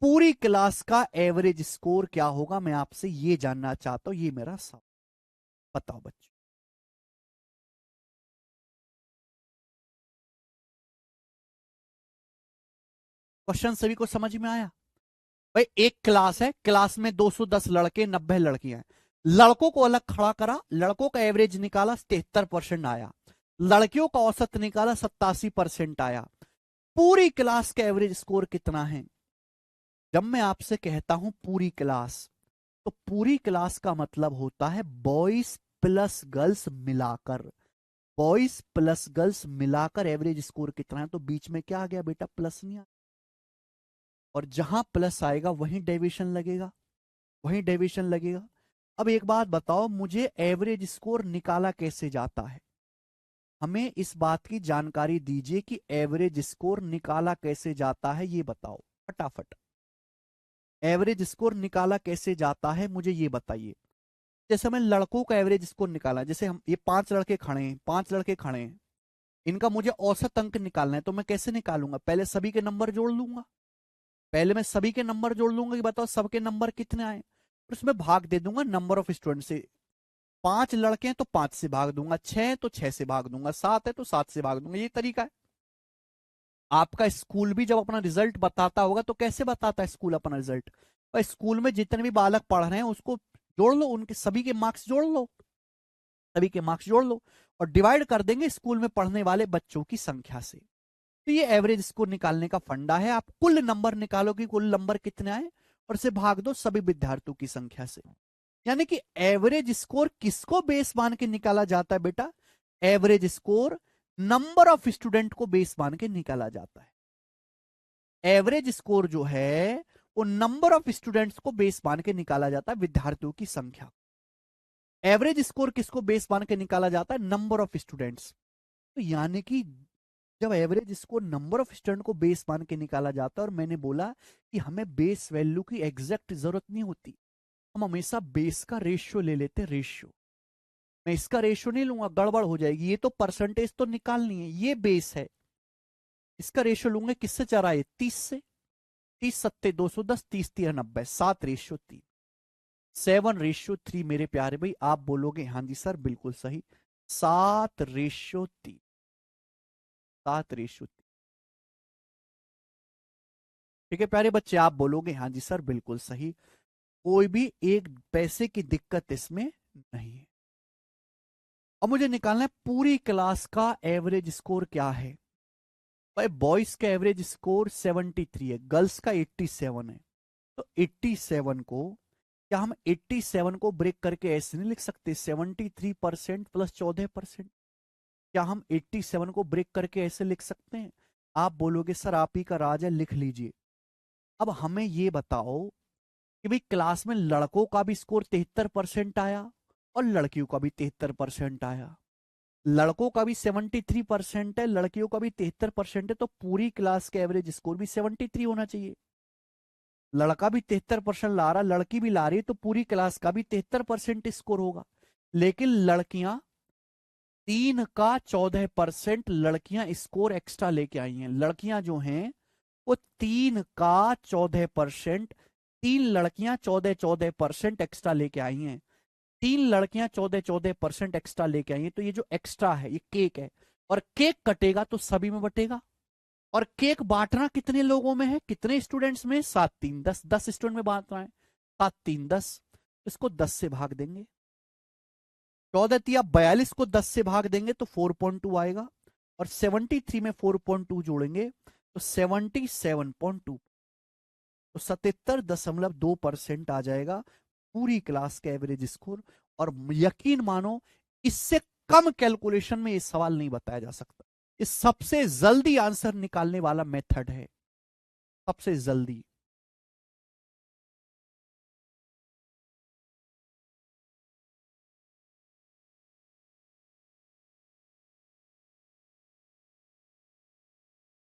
[SPEAKER 1] पूरी क्लास का एवरेज स्कोर क्या होगा, मैं आपसे ये जानना चाहता हूं, ये मेरा सवाल। बताओ बच्चों। क्वेश्चन सभी को समझ में आया? भाई एक क्लास है, क्लास में 210 लड़के 90 लड़कियां हैं। लड़कों को अलग खड़ा करा, लड़कों का एवरेज निकाला 73% आया, लड़कियों का औसत निकाला 87% आया। पूरी क्लास का एवरेज स्कोर कितना है? जब मैं आपसे कहता हूं पूरी क्लास, तो पूरी क्लास का मतलब होता है बॉयज प्लस गर्ल्स मिलाकर। बॉयज प्लस गर्ल्स मिलाकर एवरेज स्कोर कितना है, तो बीच में क्या आ गया बेटा, प्लस नहीं आ। और जहां प्लस आएगा वहीं डेविएशन लगेगा, वहीं डेविएशन लगेगा। अब एक बात बताओ मुझे, एवरेज स्कोर निकाला कैसे जाता है? हमें इस बात की जानकारी दीजिए कि एवरेज स्कोर निकाला कैसे जाता है, ये बताओ फटाफट। एवरेज स्कोर निकाला कैसे जाता है मुझे ये बताइए। जैसे मैं लड़कों का एवरेज स्कोर निकाला, जैसे हम ये 5 लड़के खड़े हैं, 5 लड़के खड़े हैं, इनका मुझे औसत अंक निकालना है, तो मैं कैसे निकालूंगा? पहले सभी के नंबर जोड़ लूंगा। पहले मैं सभी के नंबर जोड़ लूंगा कि बताओ सबके नंबर कितने आए, और उसमें भाग दे दूंगा नंबर ऑफ स्टूडेंट से। 5 लड़के हैं तो 5 से भाग दूंगा, 6 तो 6 से भाग दूंगा, 7 है तो 7 से भाग दूंगा। ये तरीका है। आपका स्कूल भी जब अपना रिजल्ट बताता होगा तो कैसे बताता है स्कूल अपना रिजल्ट? और स्कूल में जितने भी बालक पढ़ रहे हैं उसको जोड़ लो, उनके सभी के मार्क्स जोड़ लो, सभी के मार्क्स जोड़ लो और डिवाइड कर देंगे स्कूल में पढ़ने वाले बच्चों की संख्या से। तो ये एवरेज स्कोर निकालने का फंडा है। आप कुल नंबर निकालो कि कुल नंबर कितने आए और से भाग दो सभी विद्यार्थियों की संख्या से। यानी कि एवरेज स्कोर किसको बेस मान के निकाला जाता है बेटा? Average score number of student को बेस मान के निकाला जाता है। एवरेज स्कोर जो है वो नंबर ऑफ स्टूडेंट्स को बेस मान के निकाला जाता है, विद्यार्थियों की संख्या। एवरेज स्कोर किसको बेस मान के निकाला जाता है? Number of students. तो यानी कि जब average score number of student को बेस मान के निकाला जाता है, और मैंने बोला कि हमें बेस वैल्यू की एग्जैक्ट जरूरत नहीं होती, हम हमेशा बेस का रेशियो ले लेते हैं, रेशियो। मैं इसका रेशियो नहीं लूंगा, गड़बड़ हो जाएगी। ये तो परसेंटेज तो निकालनी है, ये बेस है, इसका रेशियो लूंगा किससे चला है, 30 से। 30 सत्ते 210, 30 3 90, 7:3। 7:3 मेरे प्यारे भाई। आप बोलोगे हाँ जी सर बिल्कुल सही, 7:3। 7:3। ठीक है प्यारे बच्चे, आप बोलोगे हाँ जी सर बिल्कुल सही, कोई भी एक पैसे की दिक्कत इसमें नहीं है। अब मुझे निकालना है पूरी क्लास का एवरेज स्कोर क्या है। भाई बॉयज का एवरेज स्कोर 73 है, गर्ल्स का 87 है। तो 87 को, क्या हम 87 को ब्रेक करके ऐसे नहीं लिख सकते, 73% प्लस 14%? क्या हम 87 को ब्रेक करके ऐसे लिख सकते हैं? आप बोलोगे सर आप ही का राज है, लिख लीजिए। अब हमें ये बताओ कि भाई क्लास में लड़कों का भी स्कोर 73% आया और लड़कियों का भी 73% आया। लड़कों का भी 73% है, लड़कियों का भी 73% है, तो पूरी क्लास के एवरेज स्कोर भी 73 होना चाहिए। लड़का भी 73% ला रहा, लड़की भी ला रही है, तो पूरी क्लास का भी 73% स्कोर होगा। लेकिन लड़कियां 3 का 14% लड़कियां स्कोर एक्स्ट्रा लेके आई हैं। लड़कियां जो हैं वो 3 का 14%, 3 लड़कियां 14% एक्स्ट्रा लेके आई हैं। 3 लड़कियां 14% एक्स्ट्रा लेके आई हैं। तो ये जो एक्स्ट्रा है ये केक है, और केक कटेगा तो सभी में बटेगा। और केक बांटना कितने लोगों में है, कितने स्टूडेंट्स में, 7 3 10, 10 स्टूडेंट में बांटना है। 7 3 10, इसको 10 से भाग देंगे। 14 42 को 10 से भाग देंगे तो 4.2 आएगा, और 73 में 4.2 जोड़ेंगे तो 77.2, तो 77.2% आ जाएगा पूरी क्लास का एवरेज स्कोर। और यकीन मानो इससे कम कैलकुलेशन में ये सवाल नहीं बताया जा सकता। ये सबसे जल्दी आंसर निकालने वाला मेथड है, सबसे जल्दी।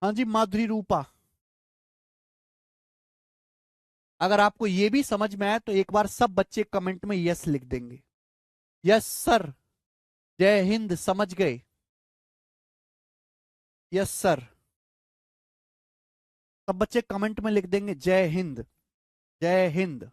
[SPEAKER 1] हाँ जी माधुरी रूपा, अगर आपको ये भी समझ में आया तो एक बार सब बच्चे कमेंट में यस लिख देंगे। यस सर, जय हिंद, समझ गए? Yes sir. सब बच्चे कमेंट में लिख देंगे जय हिंद, जय हिंद।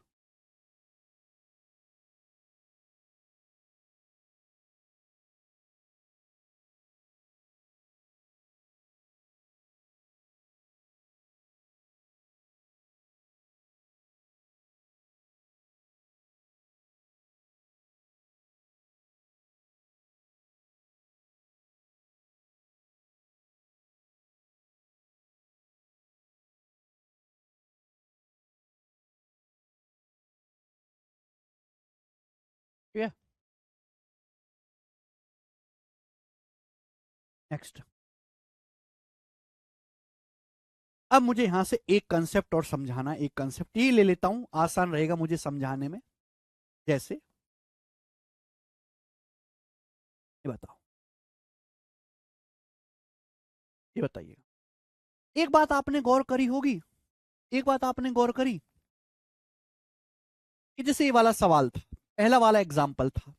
[SPEAKER 1] ठीक है, नेक्स्ट। अब मुझे यहां से एक कंसेप्ट और समझाना, एक कंसेप्ट ये ले लेता हूं, आसान रहेगा मुझे समझाने में। जैसे ये बताओ, ये बताइए, एक बात आपने गौर करी होगी, एक बात आपने गौर करी कि जैसे ये वाला सवाल था, पहला वाला एग्जाम्पल था,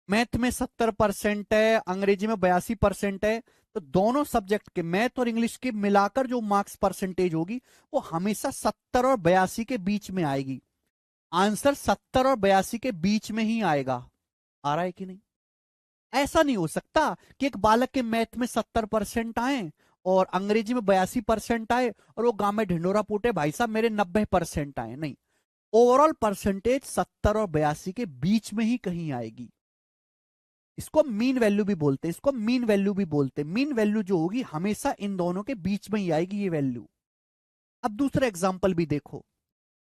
[SPEAKER 1] मैथ में 70% है, अंग्रेजी में 82% है, तो दोनों सब्जेक्ट के मैथ और इंग्लिश के मिलाकर जो मार्क्स परसेंटेज होगी वो हमेशा 70 और 82 के बीच में आएगी। आंसर 70 और 82 के बीच में ही आएगा। आ रहा है कि नहीं? ऐसा नहीं हो सकता कि एक बालक के मैथ में 70% आए और अंग्रेजी में 82% आए और वो गांव में ढिंडोरा पूटे भाई साहब मेरे 90% आए। नहीं, ओवरऑल परसेंटेज 70 और 82 के बीच में ही कहीं आएगी। इसको मीन वैल्यू भी बोलते हैं, इसको मीन वैल्यू भी बोलते हैं। मीन वैल्यू जो होगी हमेशा इन दोनों के बीच में ही आएगी ये वैल्यू। अब दूसरा एग्जांपल भी देखो,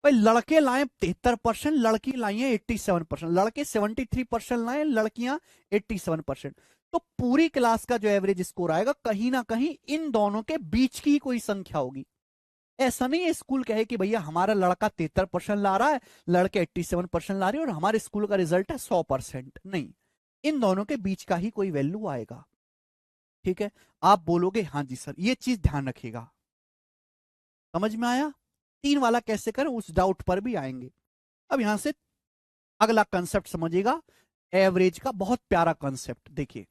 [SPEAKER 1] भाई लड़के लाए 73%, लड़की लाई है 87%, लड़के 73% लाए, लड़कियां 87%। तो पूरी क्लास का जो एवरेज स्कोर आएगा कहीं ना कहीं इन दोनों के बीच की ही कोई संख्या होगी। ऐसा नहीं है स्कूल कहे कि भैया हमारा लड़का 73% ला रहा है, लड़के 87% ला रहे हैं और हमारे स्कूल का रिजल्ट है 100%। नहीं, इन दोनों के बीच का ही कोई वैल्यू आएगा। ठीक है, आप बोलोगे हाँ जी सर, ये चीज ध्यान रखिएगा। समझ में आया? 3 वाला कैसे करें उस डाउट पर भी आएंगे। अब यहां से अगला कंसेप्ट समझिएगा, एवरेज का बहुत प्यारा कंसेप्ट। देखिए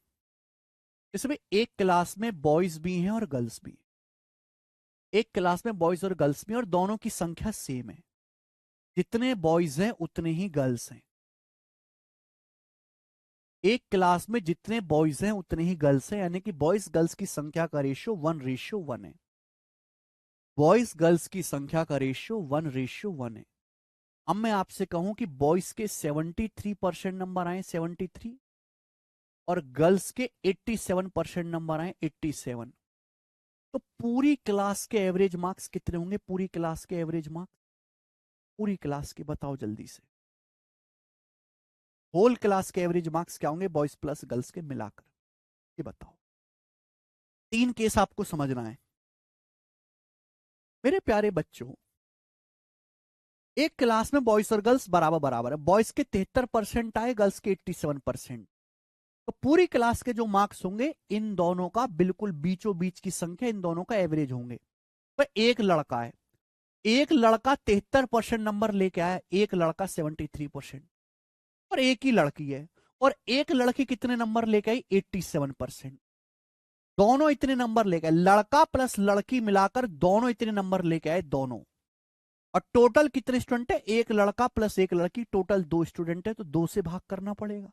[SPEAKER 1] इसमें एक क्लास में बॉयज भी हैं और गर्ल्स भी, एक क्लास में बॉयज और गर्ल्स भी, और दोनों की संख्या सेम है, जितने बॉयज हैं उतने ही गर्ल्स हैं। एक क्लास में जितने बॉयज हैं उतने ही गर्ल्स हैं, यानी कि बॉयज गर्ल्स की संख्या का रेशियो 1:1 है। बॉयज गर्ल्स की संख्या का रेशियो 1:1 है। अब मैं आपसे कहूं कि बॉयज के 73% नंबर आए 73, और गर्ल्स के 87% नंबर आए 87, तो पूरी क्लास के एवरेज मार्क्स कितने होंगे? पूरी क्लास के एवरेज मार्क्स, पूरी क्लास के बताओ जल्दी से, होल क्लास के एवरेज मार्क्स क्या होंगे बॉयज प्लस गर्ल्स के मिलाकर? ये बताओ। तीन केस आपको समझना है मेरे प्यारे बच्चों। एक क्लास में बॉयज और गर्ल्स बराबर बराबर है, बॉयज के 73% आए, गर्ल्स के 87%, तो पूरी क्लास के जो मार्क्स होंगे इन दोनों का बिल्कुल बीचों बीच की संख्या, इन दोनों का एवरेज होंगे। पर एक लड़का है, एक लड़का 73% नंबर लेके आया, एक लड़का 73%, और एक ही लड़की है, और एक लड़की कितने नंबर लेके आई? 87%। दोनों इतने नंबर लेके आए, लड़का प्लस लड़की मिलाकर दोनों इतने नंबर लेके आए दोनों। और टोटल कितने स्टूडेंट है? एक लड़का प्लस एक लड़की, टोटल 2 स्टूडेंट है, तो 2 से भाग करना पड़ेगा।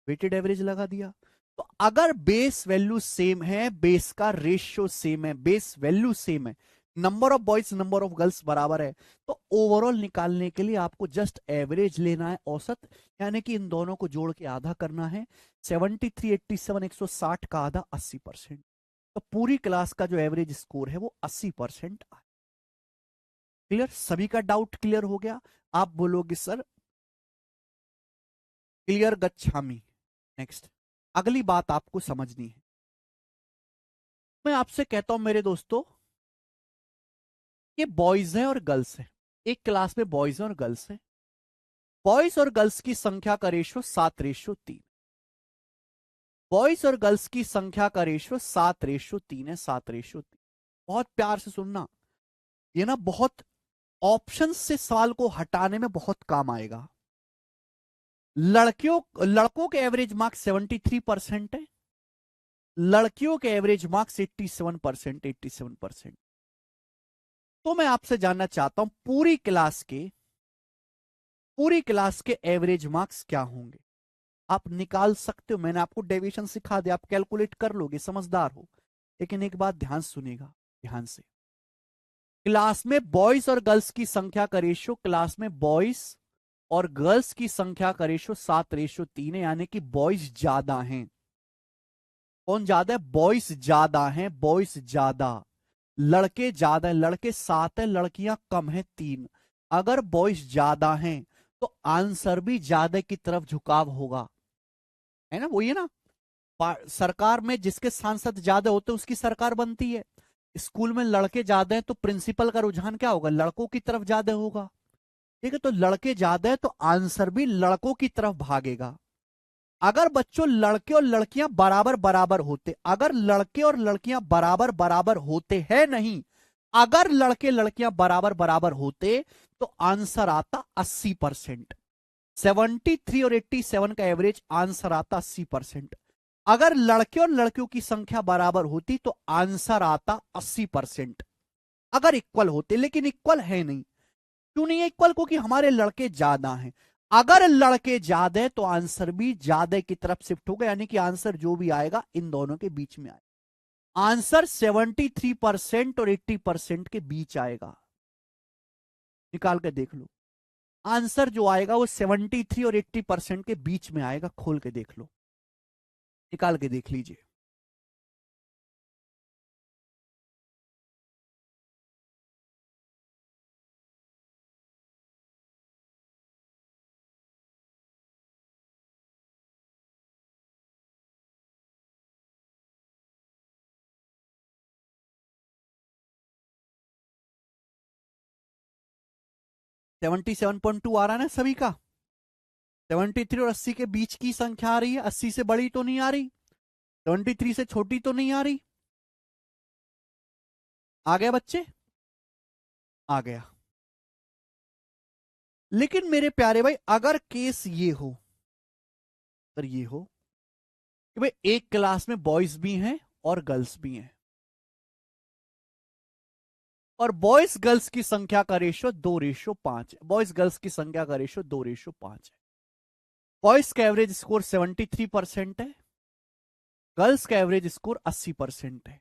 [SPEAKER 1] वेटेड एवरेज लगा दिया। तो अगर बेस वैल्यू सेम है, बेस का रेशियो सेम है, बेस वैल्यू सेम है, number of boys number of girls बराबर है, तो ओवरऑल निकालने के लिए आपको जस्ट एवरेज लेना है, औसत, यानी कि इन दोनों को जोड़ के आधा करना है। 73, 87, 160 का आधा 80%, तो पूरी क्लास का जो एवरेज स्कोर है वो 80% आए। क्लियर? सभी का डाउट क्लियर हो गया? आप बोलोगे सर क्लियर गच्छामी। नेक्स्ट, अगली बात आपको समझनी है। मैं आपसे कहता हूं मेरे दोस्तों, ये बॉयज हैं और गर्ल्स हैं, एक क्लास में बॉयज हैं और गर्ल्स हैं, बॉयज और गर्ल्स की संख्या का रेशियो 7:3, बॉयज और गर्ल्स की संख्या का रेशियो 7:3 है, 7:3। बहुत प्यार से सुनना, ये ना बहुत ऑप्शन से सवाल को हटाने में बहुत काम आएगा। लड़कों के एवरेज मार्क्स 73% है, लड़कियों के एवरेज मार्क्स 87%, 87%। तो मैं आपसे जानना चाहता हूं पूरी क्लास के एवरेज मार्क्स क्या होंगे? आप निकाल सकते हो, मैंने आपको डेविएशन सिखा दिया, आप कैलकुलेट कर लोगे, समझदार हो। लेकिन एक बात ध्यान सुनेगा, ध्यान से। क्लास में बॉयज और गर्ल्स की संख्या का रेशियो, क्लास में बॉयज और गर्ल्स की संख्या का रेशियो 7:3 है, यानी कि बॉयज ज्यादा हैं। कौन ज्यादा है? बॉयज ज्यादा हैं, बॉयज ज्यादा, लड़के ज्यादा है, लड़के 7 है, लड़कियां कम है 3। अगर बॉयज ज्यादा हैं तो आंसर भी ज्यादा की तरफ झुकाव होगा, है ना? वही है ना, सरकार में जिसके सांसद ज्यादा होते हैं उसकी सरकार बनती है। स्कूल में लड़के ज्यादा हैं तो प्रिंसिपल का रुझान क्या होगा? लड़कों की तरफ ज्यादा होगा। ठीक है, तो लड़के ज्यादा है तो आंसर भी लड़कों की तरफ भागेगा। अगर बच्चों लड़के और लड़कियां बराबर बराबर होते, अगर लड़के और लड़कियां बराबर बराबर होते हैं नहीं, अगर लड़के लड़कियां बराबर बराबर होते तो आंसर आता 80%। 73 और 87 का एवरेज आंसर आता 80%। अगर लड़के और लड़कियों की संख्या बराबर होती तो आंसर आता 80%, अगर इक्वल होते। लेकिन इक्वल है नहीं। क्यों नहीं है इक्वल? क्योंकि हमारे लड़के ज्यादा हैं। अगर लड़के ज्यादा है तो आंसर भी ज्यादा की तरफ शिफ्ट होगा, यानी कि आंसर जो भी आएगा इन दोनों के बीच में आएगा। आंसर 73% और 80% के बीच आएगा। निकाल के देख लो, आंसर जो आएगा वो 73 और 80% के बीच में आएगा। खोल के देख लो, निकाल के देख लीजिए। सेवेंटी 7.2 आ रहा है ना सभी का? 73 और 80 के बीच की संख्या आ रही है, 80 से बड़ी तो नहीं आ रही, 73 से छोटी तो नहीं आ रही। आ गया बच्चे? आ गया। लेकिन मेरे प्यारे भाई अगर केस ये हो, अगर ये हो कि भाई एक क्लास में बॉयज भी हैं और गर्ल्स भी हैं, और बॉयज गर्ल्स की संख्या का रेशियो 2:5 है, बॉयज गर्ल्स की संख्या का रेशियो 2:5 है। बॉयज का एवरेज स्कोर 73% है, गर्ल्स का एवरेज स्कोर 80% है।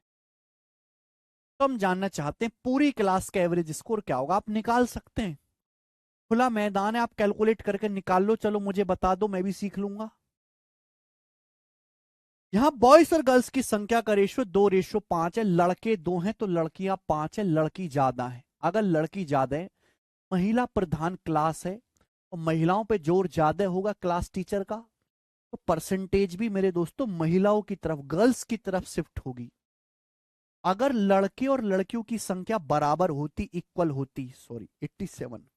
[SPEAKER 1] तो हम जानना चाहते हैं पूरी क्लास का एवरेज स्कोर क्या होगा। आप निकाल सकते हैं, खुला मैदान है, आप कैलकुलेट करके निकाल लो। चलो मुझे बता दो, मैं भी सीख लूंगा। यहां बॉयज और गर्ल्स की संख्या का रेशियो 2:5 है, लड़के 2 हैं तो लड़कियां 5 है, लड़की ज्यादा है। अगर लड़की ज्यादा है, महिला प्रधान क्लास है और महिलाओं पे जोर ज्यादा होगा क्लास टीचर का, तो परसेंटेज भी मेरे दोस्तों महिलाओं की तरफ, गर्ल्स की तरफ शिफ्ट होगी। अगर लड़के और लड़कियों की संख्या बराबर होती, इक्वल होती, सॉरी 87,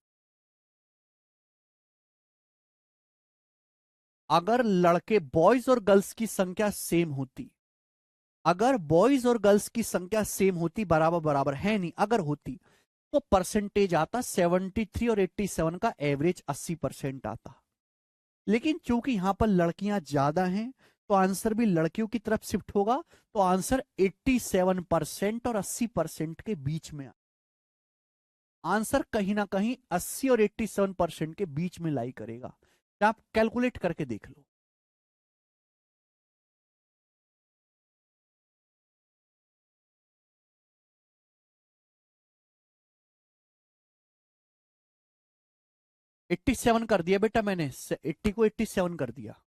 [SPEAKER 1] अगर लड़के बॉयज और गर्ल्स की संख्या सेम होती, अगर बॉयज और गर्ल्स की संख्या सेम होती, बराबर बराबर है नहीं, अगर होती, तो परसेंटेज आता 73 और 87 का एवरेज 80% आता। लेकिन चूंकि यहां पर लड़कियां ज्यादा हैं तो आंसर भी लड़कियों की तरफ शिफ्ट होगा, तो आंसर 87% और 80% के बीच में। आंसर कहीं ना कहीं 80 और 87% के बीच में लाई करेगा। आप कैलकुलेट करके देख लो। 87 कर दिया बेटा मैंने, 80 को 87 कर दिया।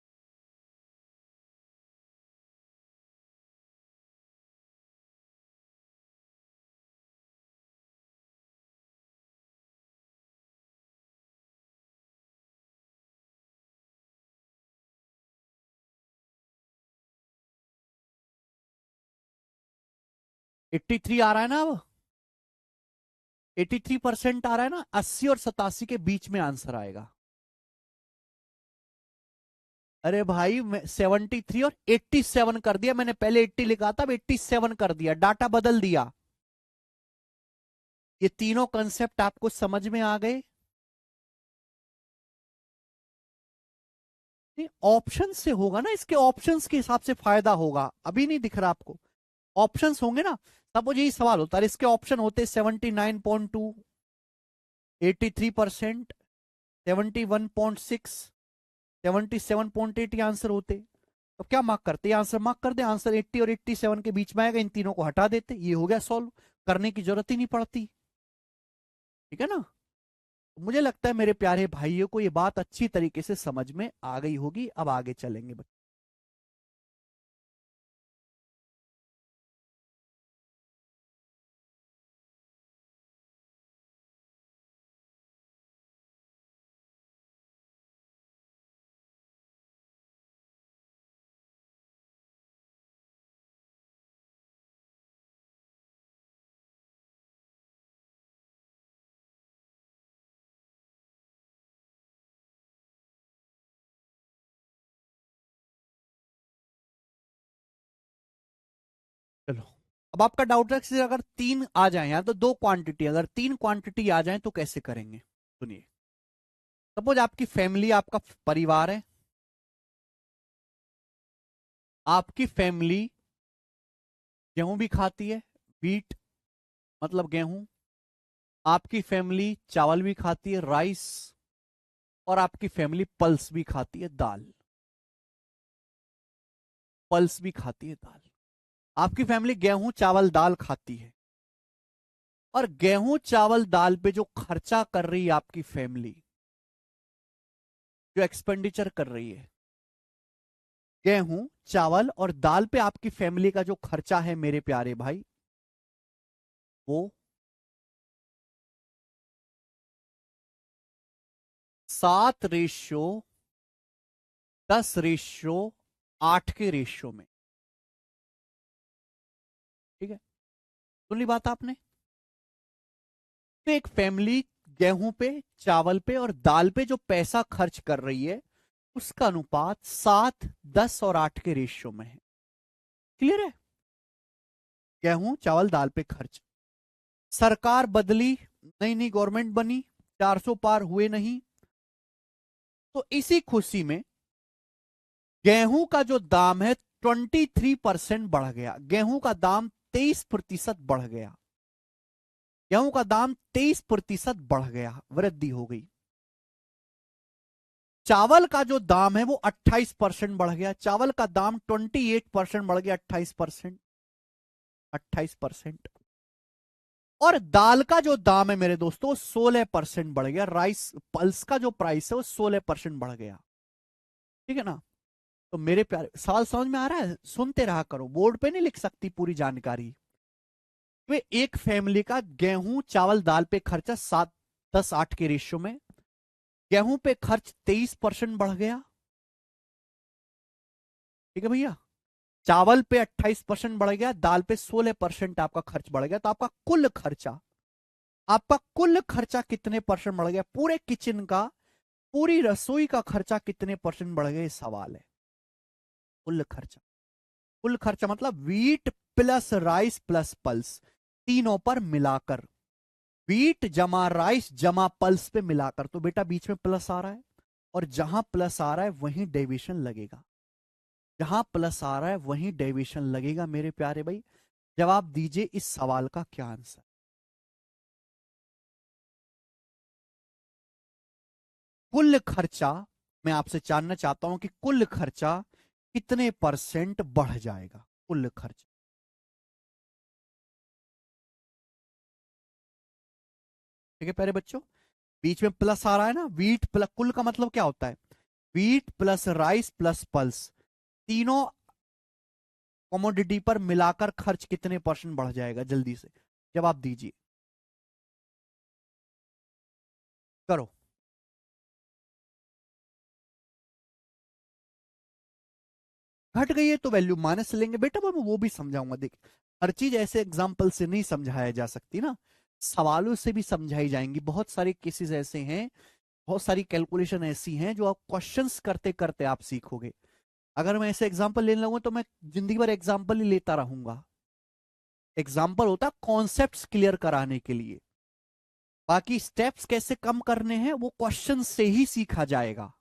[SPEAKER 1] एट्टी थ्री आ रहा है ना अब, 83% आ रहा है ना, 80 और 87 के बीच में आंसर आएगा। अरे भाई मैं 73 और 87 कर दिया मैंने, पहले 80 लिखा था, अब 87 कर दिया, डाटा बदल दिया। ये तीनों कंसेप्ट आपको समझ में आ गए? ऑप्शन से होगा ना, इसके ऑप्शंस के हिसाब से फायदा होगा। अभी नहीं दिख रहा आपको? ऑप्शंस होंगे ना, तब मुझे यही सवाल होता है। इसके ऑप्शन होते 79.2, 83%, 71.6, 77.8 आंसर होते। तो क्या मार्क करते, आंसर मार्क कर दे, आंसर 80 और 87 के बीच में आएगा, इन तीनों को हटा देते, ये हो गया सॉल्व, करने की जरूरत ही नहीं पड़ती। ठीक है ना? तो मुझे लगता है मेरे प्यारे भाइयों को ये बात अच्छी तरीके से समझ में आ गई होगी। अब आगे चलेंगे। चलो, अब आपका डाउट है कि अगर तीन आ जाए, या तो दो क्वांटिटी, अगर तीन क्वांटिटी आ जाए तो कैसे करेंगे? सुनिए, सपोज आपकी फैमिली, आपका परिवार है, आपकी फैमिली गेहूं भी खाती है, बीट मतलब गेहूं, आपकी फैमिली चावल भी खाती है, राइस, और आपकी फैमिली पल्स भी खाती है, दाल, पल्स भी खाती है दाल। आपकी फैमिली गेहूं चावल दाल खाती है, और गेहूं चावल दाल पे जो खर्चा कर रही है आपकी फैमिली, जो एक्सपेंडिचर कर रही है, गेहूं चावल और दाल पे आपकी फैमिली का जो खर्चा है मेरे प्यारे भाई, वो 7:10:8 के रेशियो में। ठीक है, सुन ली बात आपने? तो एक फैमिली गेहूं पे, चावल पे और दाल पे जो पैसा खर्च कर रही है, उसका अनुपात 7:10:8 के रेशियो में है। क्लियर है? गेहूं चावल दाल पे खर्च, सरकार बदली, नई नई गवर्नमेंट बनी, 400 पार हुए नहीं, तो इसी खुशी में गेहूं का जो दाम है 23% बढ़ गया, गेहूं का दाम 23% बढ़ गया, गेहूं का दाम 23% बढ़ गया, वृद्धि हो गई। चावल का जो दाम है वो 28% बढ़ गया, चावल का दाम 28% बढ़ गया, 28%, 28%। और दाल का जो दाम है मेरे दोस्तों 16% बढ़ गया, राइस पल्स का जो प्राइस है वो 16% बढ़ गया। ठीक है ना। तो मेरे प्यारे, सवाल समझ में आ रहा है? सुनते रहा करो, बोर्ड पे नहीं लिख सकती पूरी जानकारी। वे एक फैमिली का गेहूं चावल दाल पे खर्चा 7-10-8 के रेशियो में, गेहूं पे खर्च 23% बढ़ गया। ठीक है भैया। चावल पे 28% बढ़ गया, दाल पे 16% आपका खर्च बढ़ गया। तो आपका कुल खर्चा कितने परसेंट बढ़ गया? पूरे किचन का, पूरी रसोई का खर्चा कितने परसेंट बढ़ गया, ये सवाल है। कुल खर्चा, कुल खर्चा मतलब wheat plus rice plus pulse, तीनों पर मिलाकर, वीट जमा राइस जमा पल्स पे मिलाकर। तो बेटा बीच में प्लस आ रहा है, और जहां प्लस आ रहा है वहीं डेविएशन लगेगा, जहां प्लस आ रहा है वहीं डेविएशन लगेगा। मेरे प्यारे भाई, जवाब दीजिए इस सवाल का क्या आंसर? कुल खर्चा, मैं आपसे जानना चाहता हूं कि कुल खर्चा कितने परसेंट बढ़ जाएगा, कुल खर्च। ठीक है प्यारे बच्चों, बीच में प्लस आ रहा है ना, वीट प्लस, कुल का मतलब क्या होता है? Wheat plus rice plus pulse, तीनों कमोडिटी पर मिलाकर खर्च कितने परसेंट बढ़ जाएगा? जल्दी से जवाब दीजिए, करो। घट गई है तो वैल्यू माइनस लेंगे बेटा, मैं वो भी समझाऊंगा। देख, हर चीज ऐसे एग्जाम्पल से नहीं समझाया जा सकती ना, सवालों से भी समझाई जाएंगी। बहुत सारे केसेस ऐसे हैं, बहुत सारी कैलकुलेशन ऐसी हैं जो आप क्वेश्चंस करते करते आप सीखोगे। अगर मैं ऐसे एग्जाम्पल लेने लगूंगा तो मैं जिंदगी भर एग्जाम्पल ही लेता रहूंगा। एग्जाम्पल होता है कॉन्सेप्ट्स क्लियर कराने के लिए, बाकी स्टेप्स कैसे कम करने हैं वो क्वेश्चन से ही सीखा जाएगा।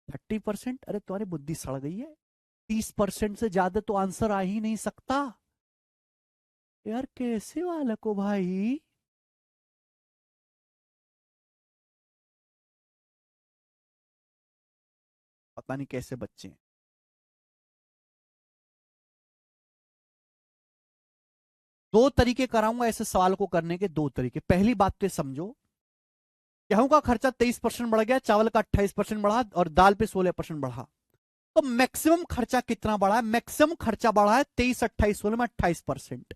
[SPEAKER 1] 30%? अरे तुम्हारी बुद्धि सड़ गई है, 30% से ज्यादा तो आंसर आ ही नहीं सकता। यार कैसे वाला को भाई, पता नहीं कैसे बच्चे हैं। दो तरीके कराऊंगा ऐसे सवाल को करने के, दो तरीके। पहली बात तो समझो, गेहूं का खर्चा 23% बढ़ गया, चावल का 28% बढ़ा, और दाल पे 16% बढ़ा। तो मैक्सिमम खर्चा कितना बढ़ा है? मैक्सिमम खर्चा बढ़ा है 23, 28, 16 में 28%।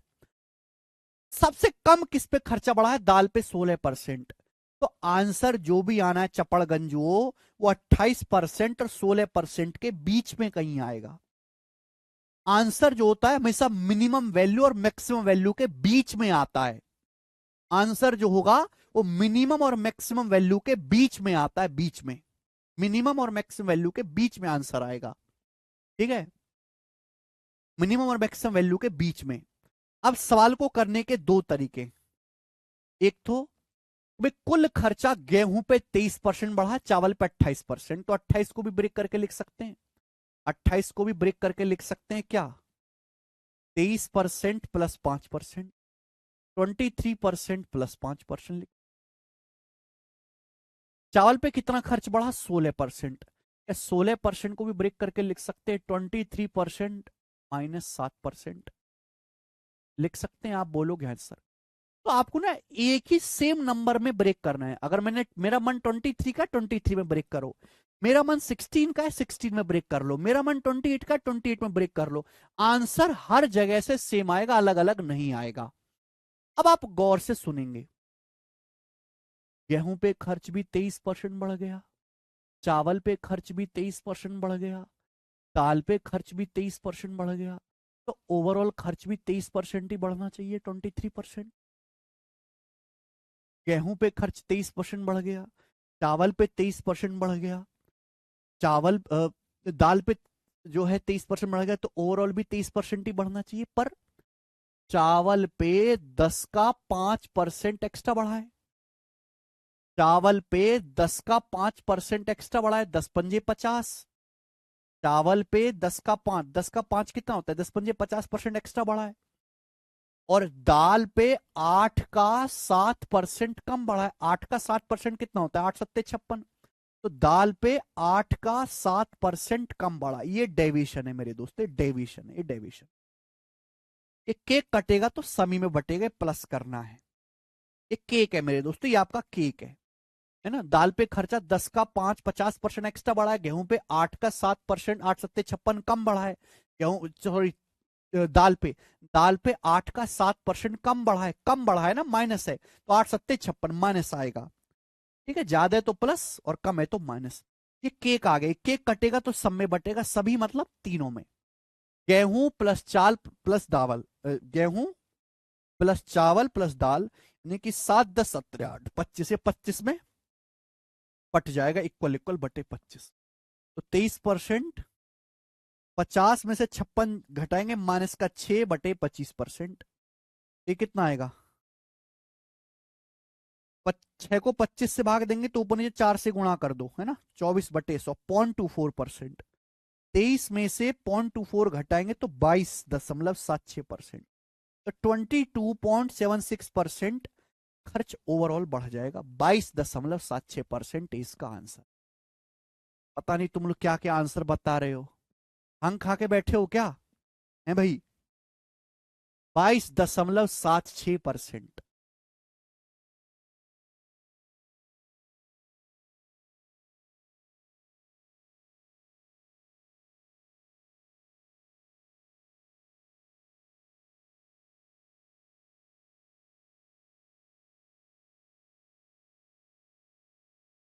[SPEAKER 1] सबसे कम किस पे खर्चा बढ़ा है? दाल पे 16%। तो आंसर जो भी आना है चपड़गंज वो 28% और 16% के बीच में कहीं आएगा। आंसर जो होता है हमेशा मिनिमम वैल्यू और मैक्सिमम वैल्यू के बीच में आता है। आंसर जो होगा वो मिनिमम और मैक्सिमम वैल्यू के बीच में आता है, बीच में, मिनिमम और मैक्सिमम वैल्यू के बीच में आंसर आएगा। ठीक है, मिनिमम और मैक्सिमम वैल्यू के बीच में। अब सवाल को करने के दो तरीके। एक तो भाई कुल खर्चा गेहूं पे 23% बढ़ा, चावल पे 28%, तो 28 को भी ब्रेक करके लिख सकते हैं, 28 को भी ब्रेक करके लिख सकते हैं क्या? 23% प्लस 5%, 23% प्लस 5%। चावल पे कितना खर्च बढ़ा? 16%। 16% को भी ब्रेक करके लिख सकते हैं, 23% माइनस 7%। लिख सकते हैं? आप बोलोगे आंसर। तो आपको ना एक ही सेम नंबर में ब्रेक करना है। अगर मेरा मन 23 का 23 में ब्रेक करो, मेरा मन 16 का है 16 में ब्रेक कर लो, मेरा मन 28 का 28 में ब्रेक कर लो, आंसर हर जगह से सेम आएगा, अलग अलग नहीं आएगा। अब आप गौर से सुनेंगे, गेहूं पे खर्च भी 23% बढ़ गया, चावल पे खर्च भी 23% बढ़ गया, दाल पे खर्च भी 23% बढ़ गया, तो ओवरऑल खर्च भी 23% ही बढ़ना चाहिए, 23%। गेहूं पे खर्च 23% बढ़ गया, चावल पे 23% बढ़ गया, चावल दाल पे जो है 23% बढ़ गया, तो ओवरऑल भी 23% ही बढ़ना चाहिए। पर चावल पे 10 का 5% एक्स्ट्रा बढ़ा है, चावल पे 10 का 5% एक्स्ट्रा बढ़ा है, 10 पंजे 50। चावल पे 10 का 5, 10 का 5 कितना होता है, 10 पंजे 50% एक्स्ट्रा बढ़ा है। और दाल पे 8 का 7% कम बढ़ा है। 8 का 7% कितना होता है, 8 सत्ते 56। तो दाल पे 8 का 7% कम बढ़ा। ये डेविएशन है मेरे दोस्त, डेविएशन है, ये डेविएशन। ये केक कटेगा तो समी में बटेगा, प्लस करना है। ये केक है मेरे दोस्तों, ये आपका केक है ना। दाल पे खर्चा 10 का 5 50% एक्स्ट्रा बढ़ा है। गेहूं पे 8 का 7%, 8 सत्ते 56 कम बढ़ा है। गेहूं सॉरी, दाल पे 8 का 7% कम बढ़ा है। कम बढ़ा है ना, माइनस है, तो 8 सत्ते 56 माइनस आएगा। ठीक है, ज्यादा है तो प्लस और कम है तो माइनस। ये केक आ गया, केक कटेगा तो सब में बटेगा, सभी मतलब तीनों में। गेहूं प्लस चाल प्लस दावल, गेहूं प्लस चावल प्लस दाल, यानी कि 7 10 17 8 25, ये 25 में पट जाएगा, इक्वल इक्वल बटे 25। तो 23%, 50 में से 56 घटाएंगे, -6/25%। ये कितना आएगा, 6 को 25 से भाग देंगे तो ऊपर नीचे 4 से गुणा कर दो, है ना। 24/100, 0.24%। 23 में से 0.24 घटाएंगे तो 22.76%। तो 22.76% खर्च ओवरऑल बढ़ जाएगा। 22.76% इसका आंसर। पता नहीं तुम लोग क्या क्या आंसर बता रहे हो, अंक खा के बैठे हो क्या, है भाई। 22.76%।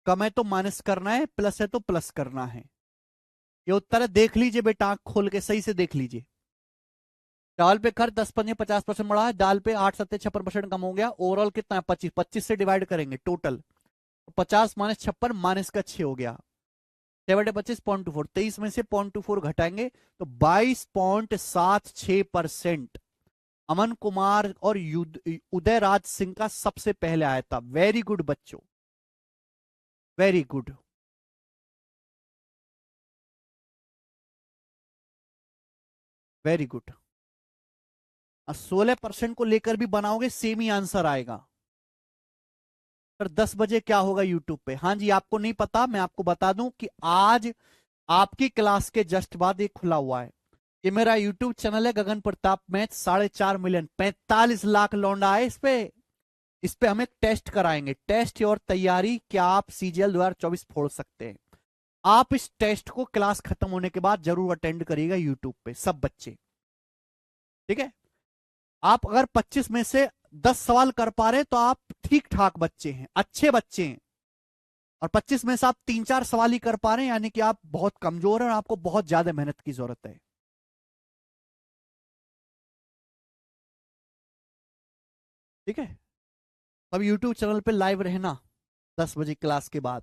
[SPEAKER 1] कम है तो माइनस करना है, प्लस है तो प्लस करना है। ये उत्तर है, देख लीजिए बेटा, आंख खोल के सही से देख लीजिए। चावल पे खर्च 10 पंजे 50% बढ़ा है। दाल पे 8 सत्ते 56% कम हो गया। ओवरऑल कितना है, 25। 25 से डिवाइड करेंगे टोटल, 50 - 56 -का 6 हो गया। 7/25 0.24। 23 में से 0.24 घटाएंगे तो 22.76%। अमन कुमार और उदय राज सिंह का सबसे पहले आया था। वेरी गुड बच्चों, वेरी गुड। Very good. 16% को लेकर भी बनाओगे, सेम ही आंसर आएगा। पर 10 बजे क्या होगा यूट्यूब पे, हाँ जी, आपको नहीं पता, मैं आपको बता दूं कि आज आपकी क्लास के जस्ट बाद एक खुला हुआ है। ये मेरा यूट्यूब चैनल है, गगन प्रताप मैथ। 4.5 मिलियन 45 लाख लौंडा है इस पे। इस पे हम एक टेस्ट कराएंगे, टेस्ट और तैयारी, क्या आप सीजीएल 2024 फोड़ सकते हैं। आप इस टेस्ट को क्लास खत्म होने के बाद जरूर अटेंड करिएगा यूट्यूब पे, सब बच्चे। ठीक है, आप अगर 25 में से 10 सवाल कर पा रहे तो आप ठीक ठाक बच्चे हैं, अच्छे बच्चे हैं। और 25 में से आप 3 4 सवाल ही कर पा रहे हैं, यानी कि आप बहुत कमजोर हैं और आपको बहुत ज्यादा मेहनत की जरूरत है। ठीक है, अब यूट्यूब चैनल पे लाइव रहना 10 बजे क्लास के बाद।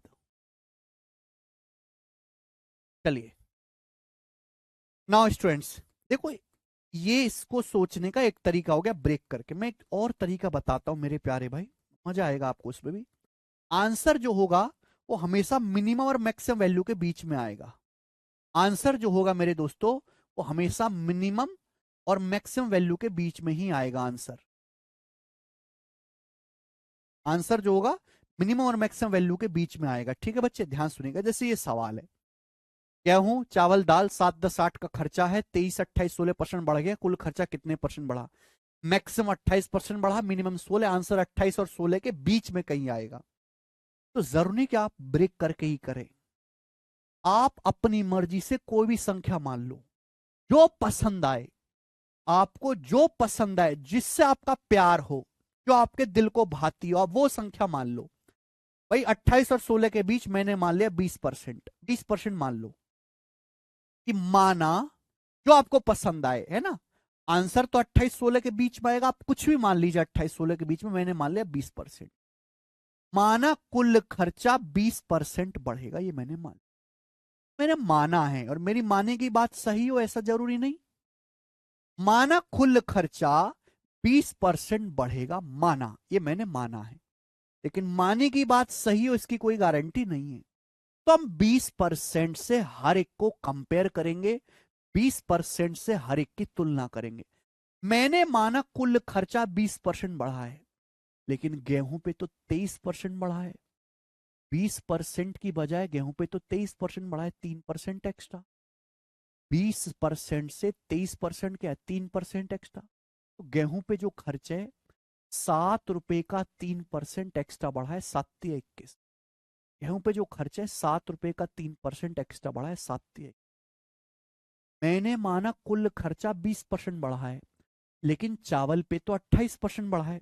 [SPEAKER 1] चलिए, नाउ स्टूडेंट्स, देखो, ये इसको सोचने का एक तरीका हो गया ब्रेक करके। मैं एक और तरीका बताता हूं मेरे प्यारे भाई, मजा आएगा आपको उसमें भी। आंसर जो होगा वो हमेशा मिनिमम और मैक्सिमम वैल्यू के बीच में आएगा। आंसर जो होगा मेरे दोस्तों, वो हमेशा मिनिमम और मैक्सिमम वैल्यू के बीच में ही आएगा आंसर। आंसर जो होगा मिनिमम और मैक्सिमम वैल्यू के बीच में आएगा। ठीक है बच्चे, ध्यान सुनिएगा। जैसे ये सवाल है, गेहूं चावल दाल 7 10 8 का खर्चा है, 23 28 16% बढ़ गया, कुल खर्चा कितने परसेंट बढ़ा। मैक्सिमम 28% बढ़ा, मिनिमम 16, आंसर 28 और 16 के बीच में कहीं आएगा। तो जरूरी नहीं कि आप ब्रेक करके ही करें, आप अपनी मर्जी से कोई भी संख्या मान लो, जो पसंद आए आपको, जो पसंद आए, जिससे आपका प्यार हो, जो आपके दिल को भाती हो, आप वो संख्या मान लो। भाई 28 और 16 के बीच मैंने मान लिया 20%, 20% मान लो कि माना, जो आपको पसंद आए, है ना। आंसर तो 28 16 के बीच में आएगा, आप कुछ भी मान लीजिए 28 16 के बीच में, मैंने मान लिया 20%। माना कुल खर्चा 20% बढ़ेगा, ये मैंने माना है, और मेरी माने की बात सही हो ऐसा जरूरी नहीं। माना कुल खर्चा 20% बढ़ेगा, माना, ये मैंने माना है। लेकिन माने की बात सही हो इसकी कोई गारंटी नहीं है। तो हम 20% से हर एक को कंपेयर करेंगे, 20% से हर एक की तुलना करेंगे। मैंने माना कुल खर्चा 20% बढ़ा है, लेकिन गेहूं पे तो 23% बढ़ा है। 20% की बजाय गेहूं पे तो 23% बढ़ा है, 3% एक्स्ट्रा। 20% से 23% क्या है, 3% एक्स्ट्रा। तो गेहूं पे जो खर्च है, 7 रुपए का 3% एक्स्ट्रा बढ़ा है, 7×21। गेहूं पे जो खर्च है 7 रुपए का 3% एक्स्ट्रा बढ़ा है, 7×21। मैंने माना कुल खर्चा 20% बढ़ा है, लेकिन चावल पे तो 28% बढ़ा है।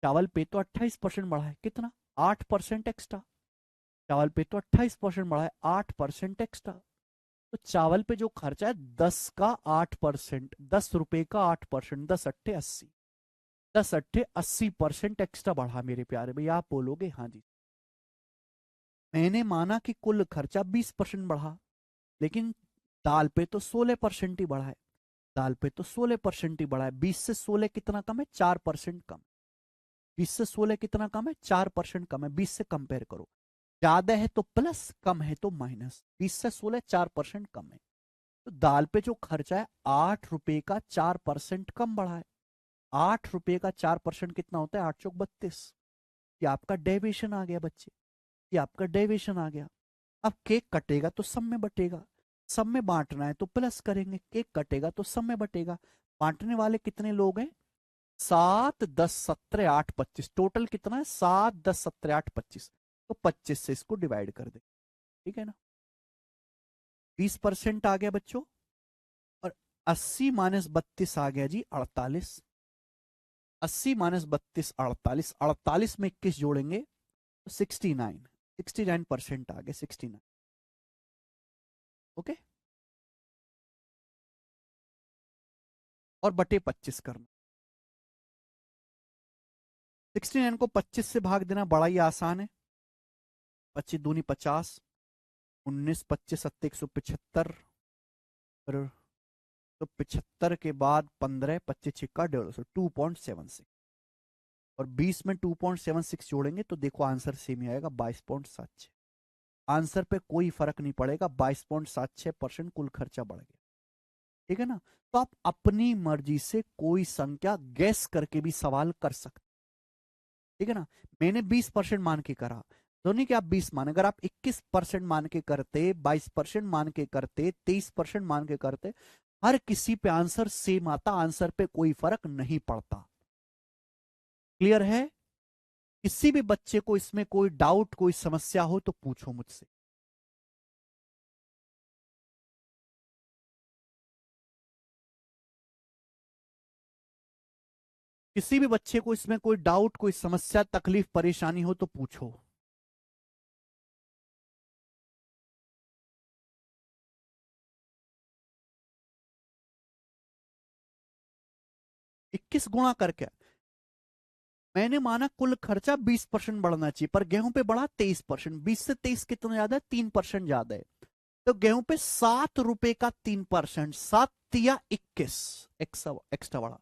[SPEAKER 1] चावल पे तो 28% बढ़ा है, कितना, 8% एक्स्ट्रा। चावल पे तो 28% बढ़ा है, 8% एक्स्ट्रा। तो चावल पे जो खर्चा है 10 का 8%, 10 रुपए का 8%, 10×8 = 80। 10×8 = 80% एक्स्ट्रा बढ़ा मेरे प्यारे भैया। आप बोलोगे हाँ जी। मैंने माना कि कुल खर्चा 20% बढ़ा, लेकिन दाल पे तो 16% ही बढ़ा है। दाल पे तो 16% ही बढ़ा है। 20 से 16 कितना कम है, 4% कम। 20 से 16 कितना कम है, 4% कम है। 20 से कंपेयर करो, ज्यादा है तो प्लस, कम है तो माइनस। 20 से 16 4% कम है। तो दाल पे जो खर्चा है 8 रुपए का 4% कम बढ़ा है। 8 रुपए का 4% कितना होता है, 8×32। ये आपका डेविएशन आ गया बच्चे, ये आपका डेविएशन आ गया। अब केक कटेगा तो सब में बटेगा, सब में बांटना है तो प्लस करेंगे, केक कटेगा तो सब में बटेगा। बांटने वाले कितने लोग हैं, 7, 10, 17, 8, 25। टोटल कितना है, 7, 10, 17, 8, 25। तो 25 से इसको डिवाइड कर दे, ठीक है ना। 20% आ गया बच्चों, और 80 - 32 आ गया जी 48। 80 - 32 48। 48 में 21 जोड़ेंगे तो 69। 69% आ गया, 69। ओके, और बटे 25 करना। 69 को 25 से भाग देना बड़ा ही आसान है। 25 दूनी 50, 19, 25 सत्ते 175, और तो 75 के बाद 15, 25 छिक्का 150, 2.76। और 20 में 2.76 जोड़ेंगे तो देखो आंसर सेम ही आएगा, 22.76। आंसर पे कोई फर्क नहीं पड़ेगा, 22.76% कुल खर्चा बढ़ गया, ठीक है ना। तो आप अपनी मर्जी से कोई संख्या गैस करके भी सवाल कर सकते, ठीक है ना। मैंने 20% मान के करा, तो नहीं कि आप 20 मान, अगर आप 21% मान के करते, 22% मान के करते, 23% मान के करते, हर किसी पे आंसर सेम आता, आंसर पे कोई फर्क नहीं पड़ता। क्लियर है। किसी भी बच्चे को इसमें कोई डाउट, कोई समस्या हो तो पूछो मुझसे। किसी भी बच्चे को इसमें कोई डाउट, कोई समस्या, तकलीफ, परेशानी हो तो पूछो। 21 गुणा करके मैंने माना कुल खर्चा 20% बढ़ना चाहिए, पर गेहूं पे बढ़ा 23%। 20 से 23 कितना ज्यादा है, 3% ज्यादा है। तो गेहूं पे 7 रुपए का 3%, 7×21 एक्स्ट्रा बढ़ा।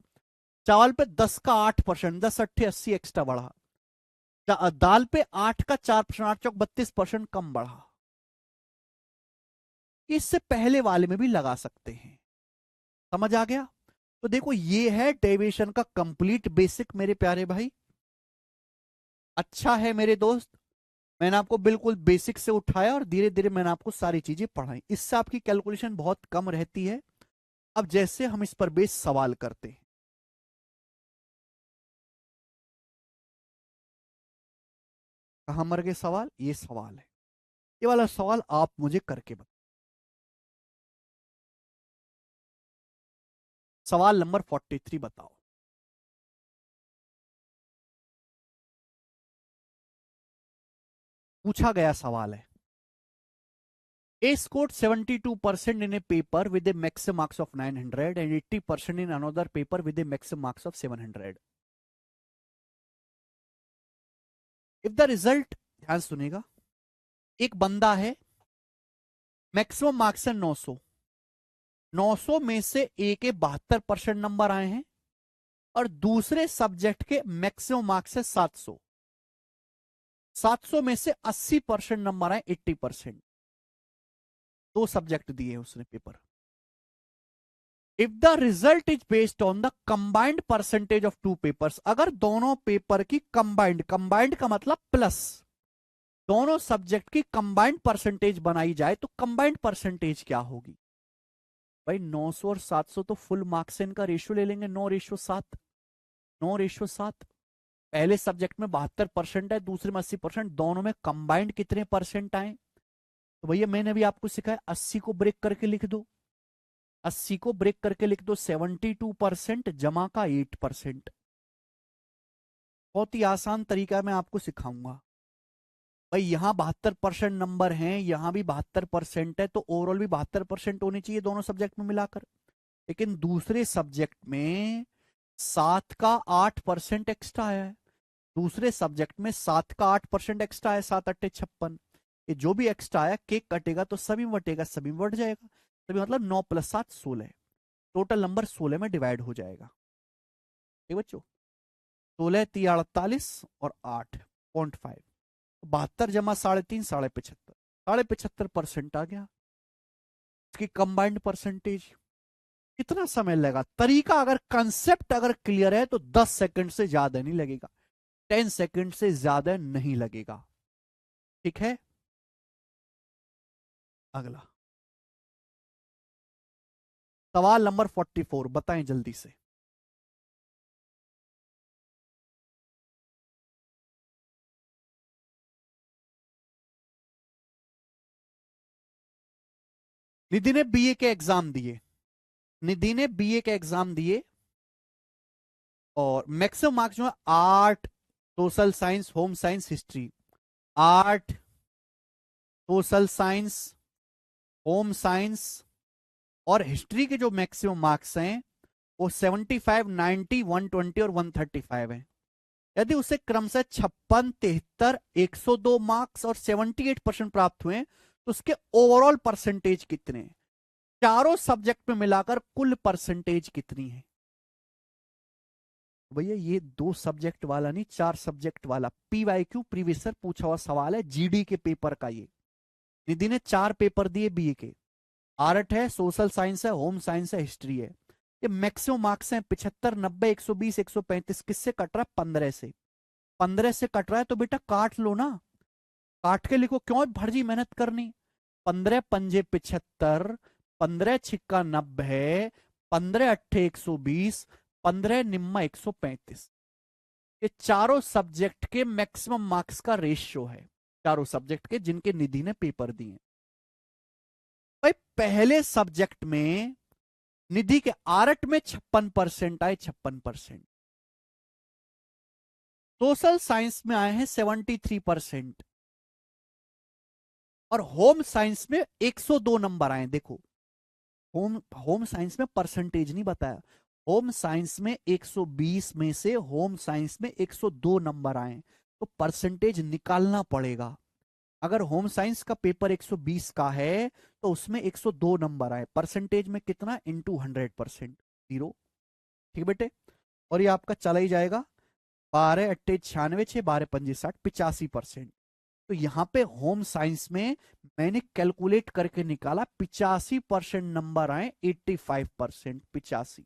[SPEAKER 1] चावल पे 10 का 8%, 10×8 = 80 एक्स्ट्रा बढ़ा। दाल पे 8 का 4%, 8×32% कम बढ़ा। इससे पहले वाले में भी लगा सकते हैं, समझ आ गया। तो देखो ये है डेविएशन का कंप्लीट बेसिक मेरे प्यारे भाई। अच्छा है मेरे दोस्त, मैंने आपको बिल्कुल बेसिक से उठाया और धीरे धीरे मैंने आपको सारी चीजें पढ़ाई। इससे आपकी कैलकुलेशन बहुत कम रहती है। अब जैसे हम इस पर बेस सवाल करते हैं, कहां मर गए सवाल, ये सवाल है। ये वाला सवाल आप मुझे करके बताओ। सवाल नंबर 43 बताओ। पूछा गया सवाल है, A scored 72% in a paper with a maximum marks of 900 and 80% in another paper with a maximum marks of 700. If the result, ध्यान सुनेगा, एक बंदा है, मैक्सिमम मार्क्स है 900, 900 में से ए के 72% नंबर आए हैं और दूसरे सब्जेक्ट के मैक्सिमम मार्क्स है 700। 700 में से 80% नंबर आए, 80%। 2 सब्जेक्ट दिए उसने paper. If the result is based on the combined percentage of 2 papers, अगर दोनों पेपर की कंबाइंड, कंबाइंड का मतलब प्लस, दोनों सब्जेक्ट की कंबाइंड परसेंटेज बनाई जाए तो कंबाइंड परसेंटेज क्या होगी? भाई 900 और 700 तो फुल मार्क्स इनका रेशियो ले लेंगे, 9:7। 9:7। पहले सब्जेक्ट में 72% है, दूसरे में 80%, दोनों में कंबाइंड कितने परसेंट आए? तो भैया मैंने भी आपको सिखाया 80 को ब्रेक करके लिख दो, 80 को ब्रेक करके लिख दो, 72% जमा का 8%। बहुत ही आसान तरीका मैं आपको सिखाऊंगा। भाई यहां 72% नंबर हैं, यहां भी 72% है, तो ओवरऑल भी 72% होने चाहिए दोनों सब्जेक्ट में मिलाकर। लेकिन दूसरे सब्जेक्ट में 7 का 8% एक्स्ट्रा आया है, दूसरे सब्जेक्ट में 7 का 8% एक्स्ट्रा है, 7 8 56। ये जो भी एक्स्ट्रा आया केक कटेगा तो सभी में बटेगा, सभी में बढ़ जाएगा, सभी मतलब 9 + 7 16, टोटल नंबर 16 में डिवाइड हो जाएगा। ठीक बच्चों, 16 3 48 और 8.5, 72 जमा 3.5 75, 75% आ गया इसकी कंबाइंड परसेंटेज। कितना समय लगा? तरीका अगर कंसेप्ट अगर क्लियर है तो 10 सेकंड से ज्यादा नहीं लगेगा, 10 सेकंड से ज्यादा नहीं लगेगा। ठीक है, अगला सवाल नंबर 44, बताएं जल्दी से। निधि ने बीए के एग्जाम दिए, निधि ने बीए के एग्जाम दिए और मैक्सिमम मार्क्स जो है art, social science, home science, history, art, social science, home science और हिस्ट्री के जो मैक्सिमम मार्क्स हैं वो 75, 90, 120 और 135 है। यदि उसे क्रमशः 56, 73, 102 मार्क्स और 78% प्राप्त हुए तो उसके ओवरऑल परसेंटेज कितने हैं? चारों सब्जेक्ट में मिलाकर कुल परसेंटेज कितनी है? भैया ये 2 सब्जेक्ट वाला नहीं, 4 सब्जेक्ट वाला पीवाईक्यू प्रीवियस ईयर पूछा हुआ सवाल है, जीडी के पेपर का। ये निधि ने 4 पेपर दिए बीए के, आर्ट है, सोशल साइंस है, होम साइंस है, हिस्ट्री है। ये मैक्सिमम मार्क्स हैं 75, 90, 120, 135। किससे कट रहा है? 15 से। 15 से कट रहा है तो बेटा काट लो ना, काट के लिखो, क्यों भर्जी मेहनत करनी। 15 पंजे 75, 15 छिक्का 90, 15 अट्ठे 120, 15 निम्मा 135। ये चारों सब्जेक्ट के मैक्सिमम मार्क्स का रेशियो है, चारों सब्जेक्ट के जिनके निधि ने पेपर दिए। भाई पहले सब्जेक्ट में निधि के आर्ट में 56% आए, 56%। सोशल साइंस में आए हैं 73% और होम साइंस में 102 नंबर आए। देखो होम होम साइंस में परसेंटेज नहीं बताया, होम साइंस में 120 में से होम साइंस में 102 नंबर आए तो परसेंटेज निकालना पड़ेगा। अगर होम साइंस का पेपर 120 का है तो उसमें 102 नंबर आए, परसेंटेज में कितना? इंटू 100%, 0। ठीक बेटे, और ये आपका चला ही जाएगा, 12 अट्ठे 96, 6 12 पंजे 60, 85%। तो यहां पे होम साइंस में मैंने कैलकुलेट करके निकाला 85% नंबर आए, 85%, 85।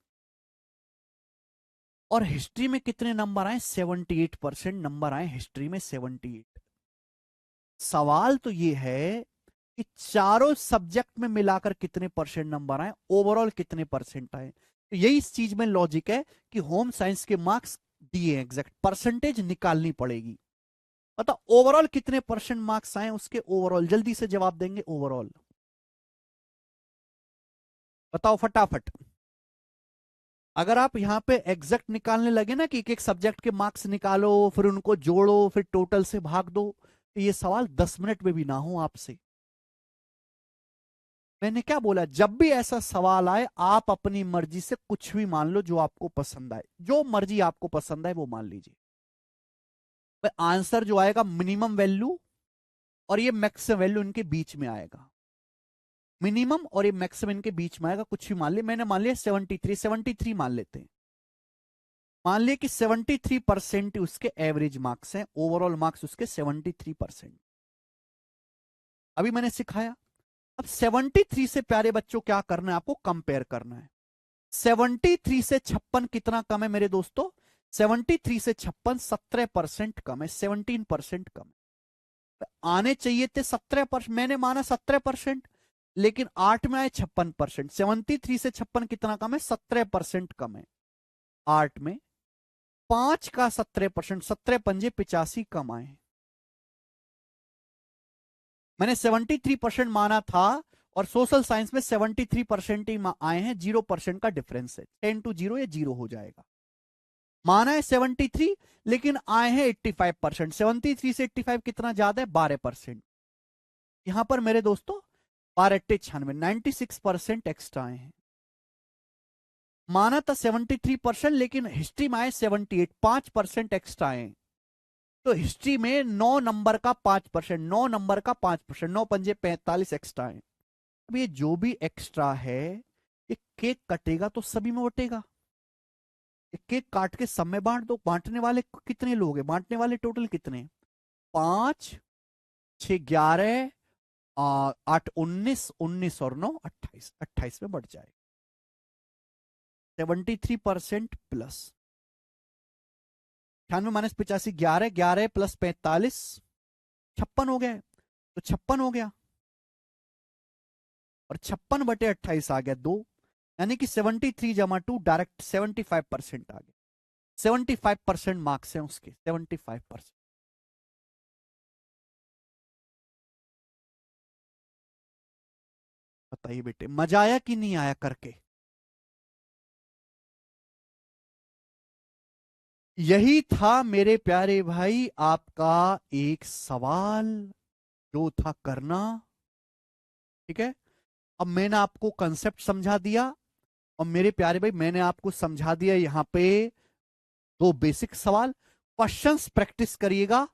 [SPEAKER 1] और हिस्ट्री में कितने नंबर आए? 78% नंबर आए हिस्ट्री में, 78। सवाल तो ये है कि चारों सब्जेक्ट में मिलाकर कितने परसेंट नंबर आए, ओवरऑल कितने परसेंट आए। तो यही इस चीज में लॉजिक है कि होम साइंस के मार्क्स दिए, एग्जैक्ट परसेंटेज निकालनी पड़ेगी। मतलब ओवरऑल कितने परसेंट मार्क्स आए उसके, ओवरऑल जल्दी से जवाब देंगे, ओवरऑल बताओ फटाफट। अगर आप यहां पे एग्जैक्ट निकालने लगे ना कि एक एक सब्जेक्ट के मार्क्स निकालो, फिर उनको जोड़ो, फिर टोटल से भाग दो, तो ये सवाल 10 मिनट में भी ना हो आपसे। मैंने क्या बोला? जब भी ऐसा सवाल आए आप अपनी मर्जी से कुछ भी मान लो जो आपको पसंद आए, जो मर्जी आपको पसंद आए वो मान लीजिए। आंसर जो आएगा मिनिमम वैल्यू और ये मैक्सिमम वैल्यू इनके बीच में आएगा, मिनिमम और ये मैक्सिमम इनके बीच में आएगा, कुछ भी मान ले। मैंने मान लिया 73, 73 मान लेते हैं। मान लिया कि 73% उसके एवरेज मार्क्स हैं, ओवरऑल मार्क्स उसके 73%। अभी मैंने सिखाया। अब 73 से प्यारे बच्चों क्या करना है, आपको कंपेयर करना है। 73 से 56 कितना कम है मेरे दोस्तों? 73 से 56 17% कम है, 17% कम है। आने चाहिए थे 17%, मैंने माना 17%, लेकिन 8 में आए 56%। 73 से 56 कितना कम है? 17% कम है। 8 में 5 का 17%, 17 पंजे 85 कम आए। मैंने 73% माना था, और सोशल साइंस में 73% ही आए हैं, 0% का डिफरेंस है, 10 to 0 या 0 हो जाएगा। माना है 73, लेकिन आए हैं 85%। 73 से 85 कितना ज्यादा है? 12%। यहां पर मेरे दोस्तों 12×96, 96% एक्स्ट्रा आए हैं। माना था 73%, लेकिन हिस्ट्री में आए 78, 5% एक्स्ट्रा आए। तो हिस्ट्री में 9 नंबर का 5%, 9 नंबर का 5%, 9 पंजे 45 एक्स्ट्रा आए। अब ये जो भी एक्स्ट्रा है, ये केक कटेगा तो सभी में बटेगा। केक काट के सब में बांट दो। बांटने वाले कितने लोग हैं? बांटने वाले टोटल कितने? 5, 6, 11, 8, 19, 19 और 9 28, 28 में बढ़ जाए। 73% प्लस 98 - 85, 11, 11 प्लस 45, 56 हो गया। तो 56 हो गया, और 56/28 आ गया 2, यानी कि 73 जमा 2 डायरेक्ट 75% आ गया। 75% मार्क्स हैं उसके, 75%। बताइए बेटे, मजा आया कि नहीं आया करके? यही था मेरे प्यारे भाई आपका एक सवाल जो था करना। ठीक है, अब मैंने आपको कंसेप्ट समझा दिया, और मेरे प्यारे भाई मैंने आपको समझा दिया यहां पे दो बेसिक सवाल। क्वेश्चंस प्रैक्टिस करिएगा,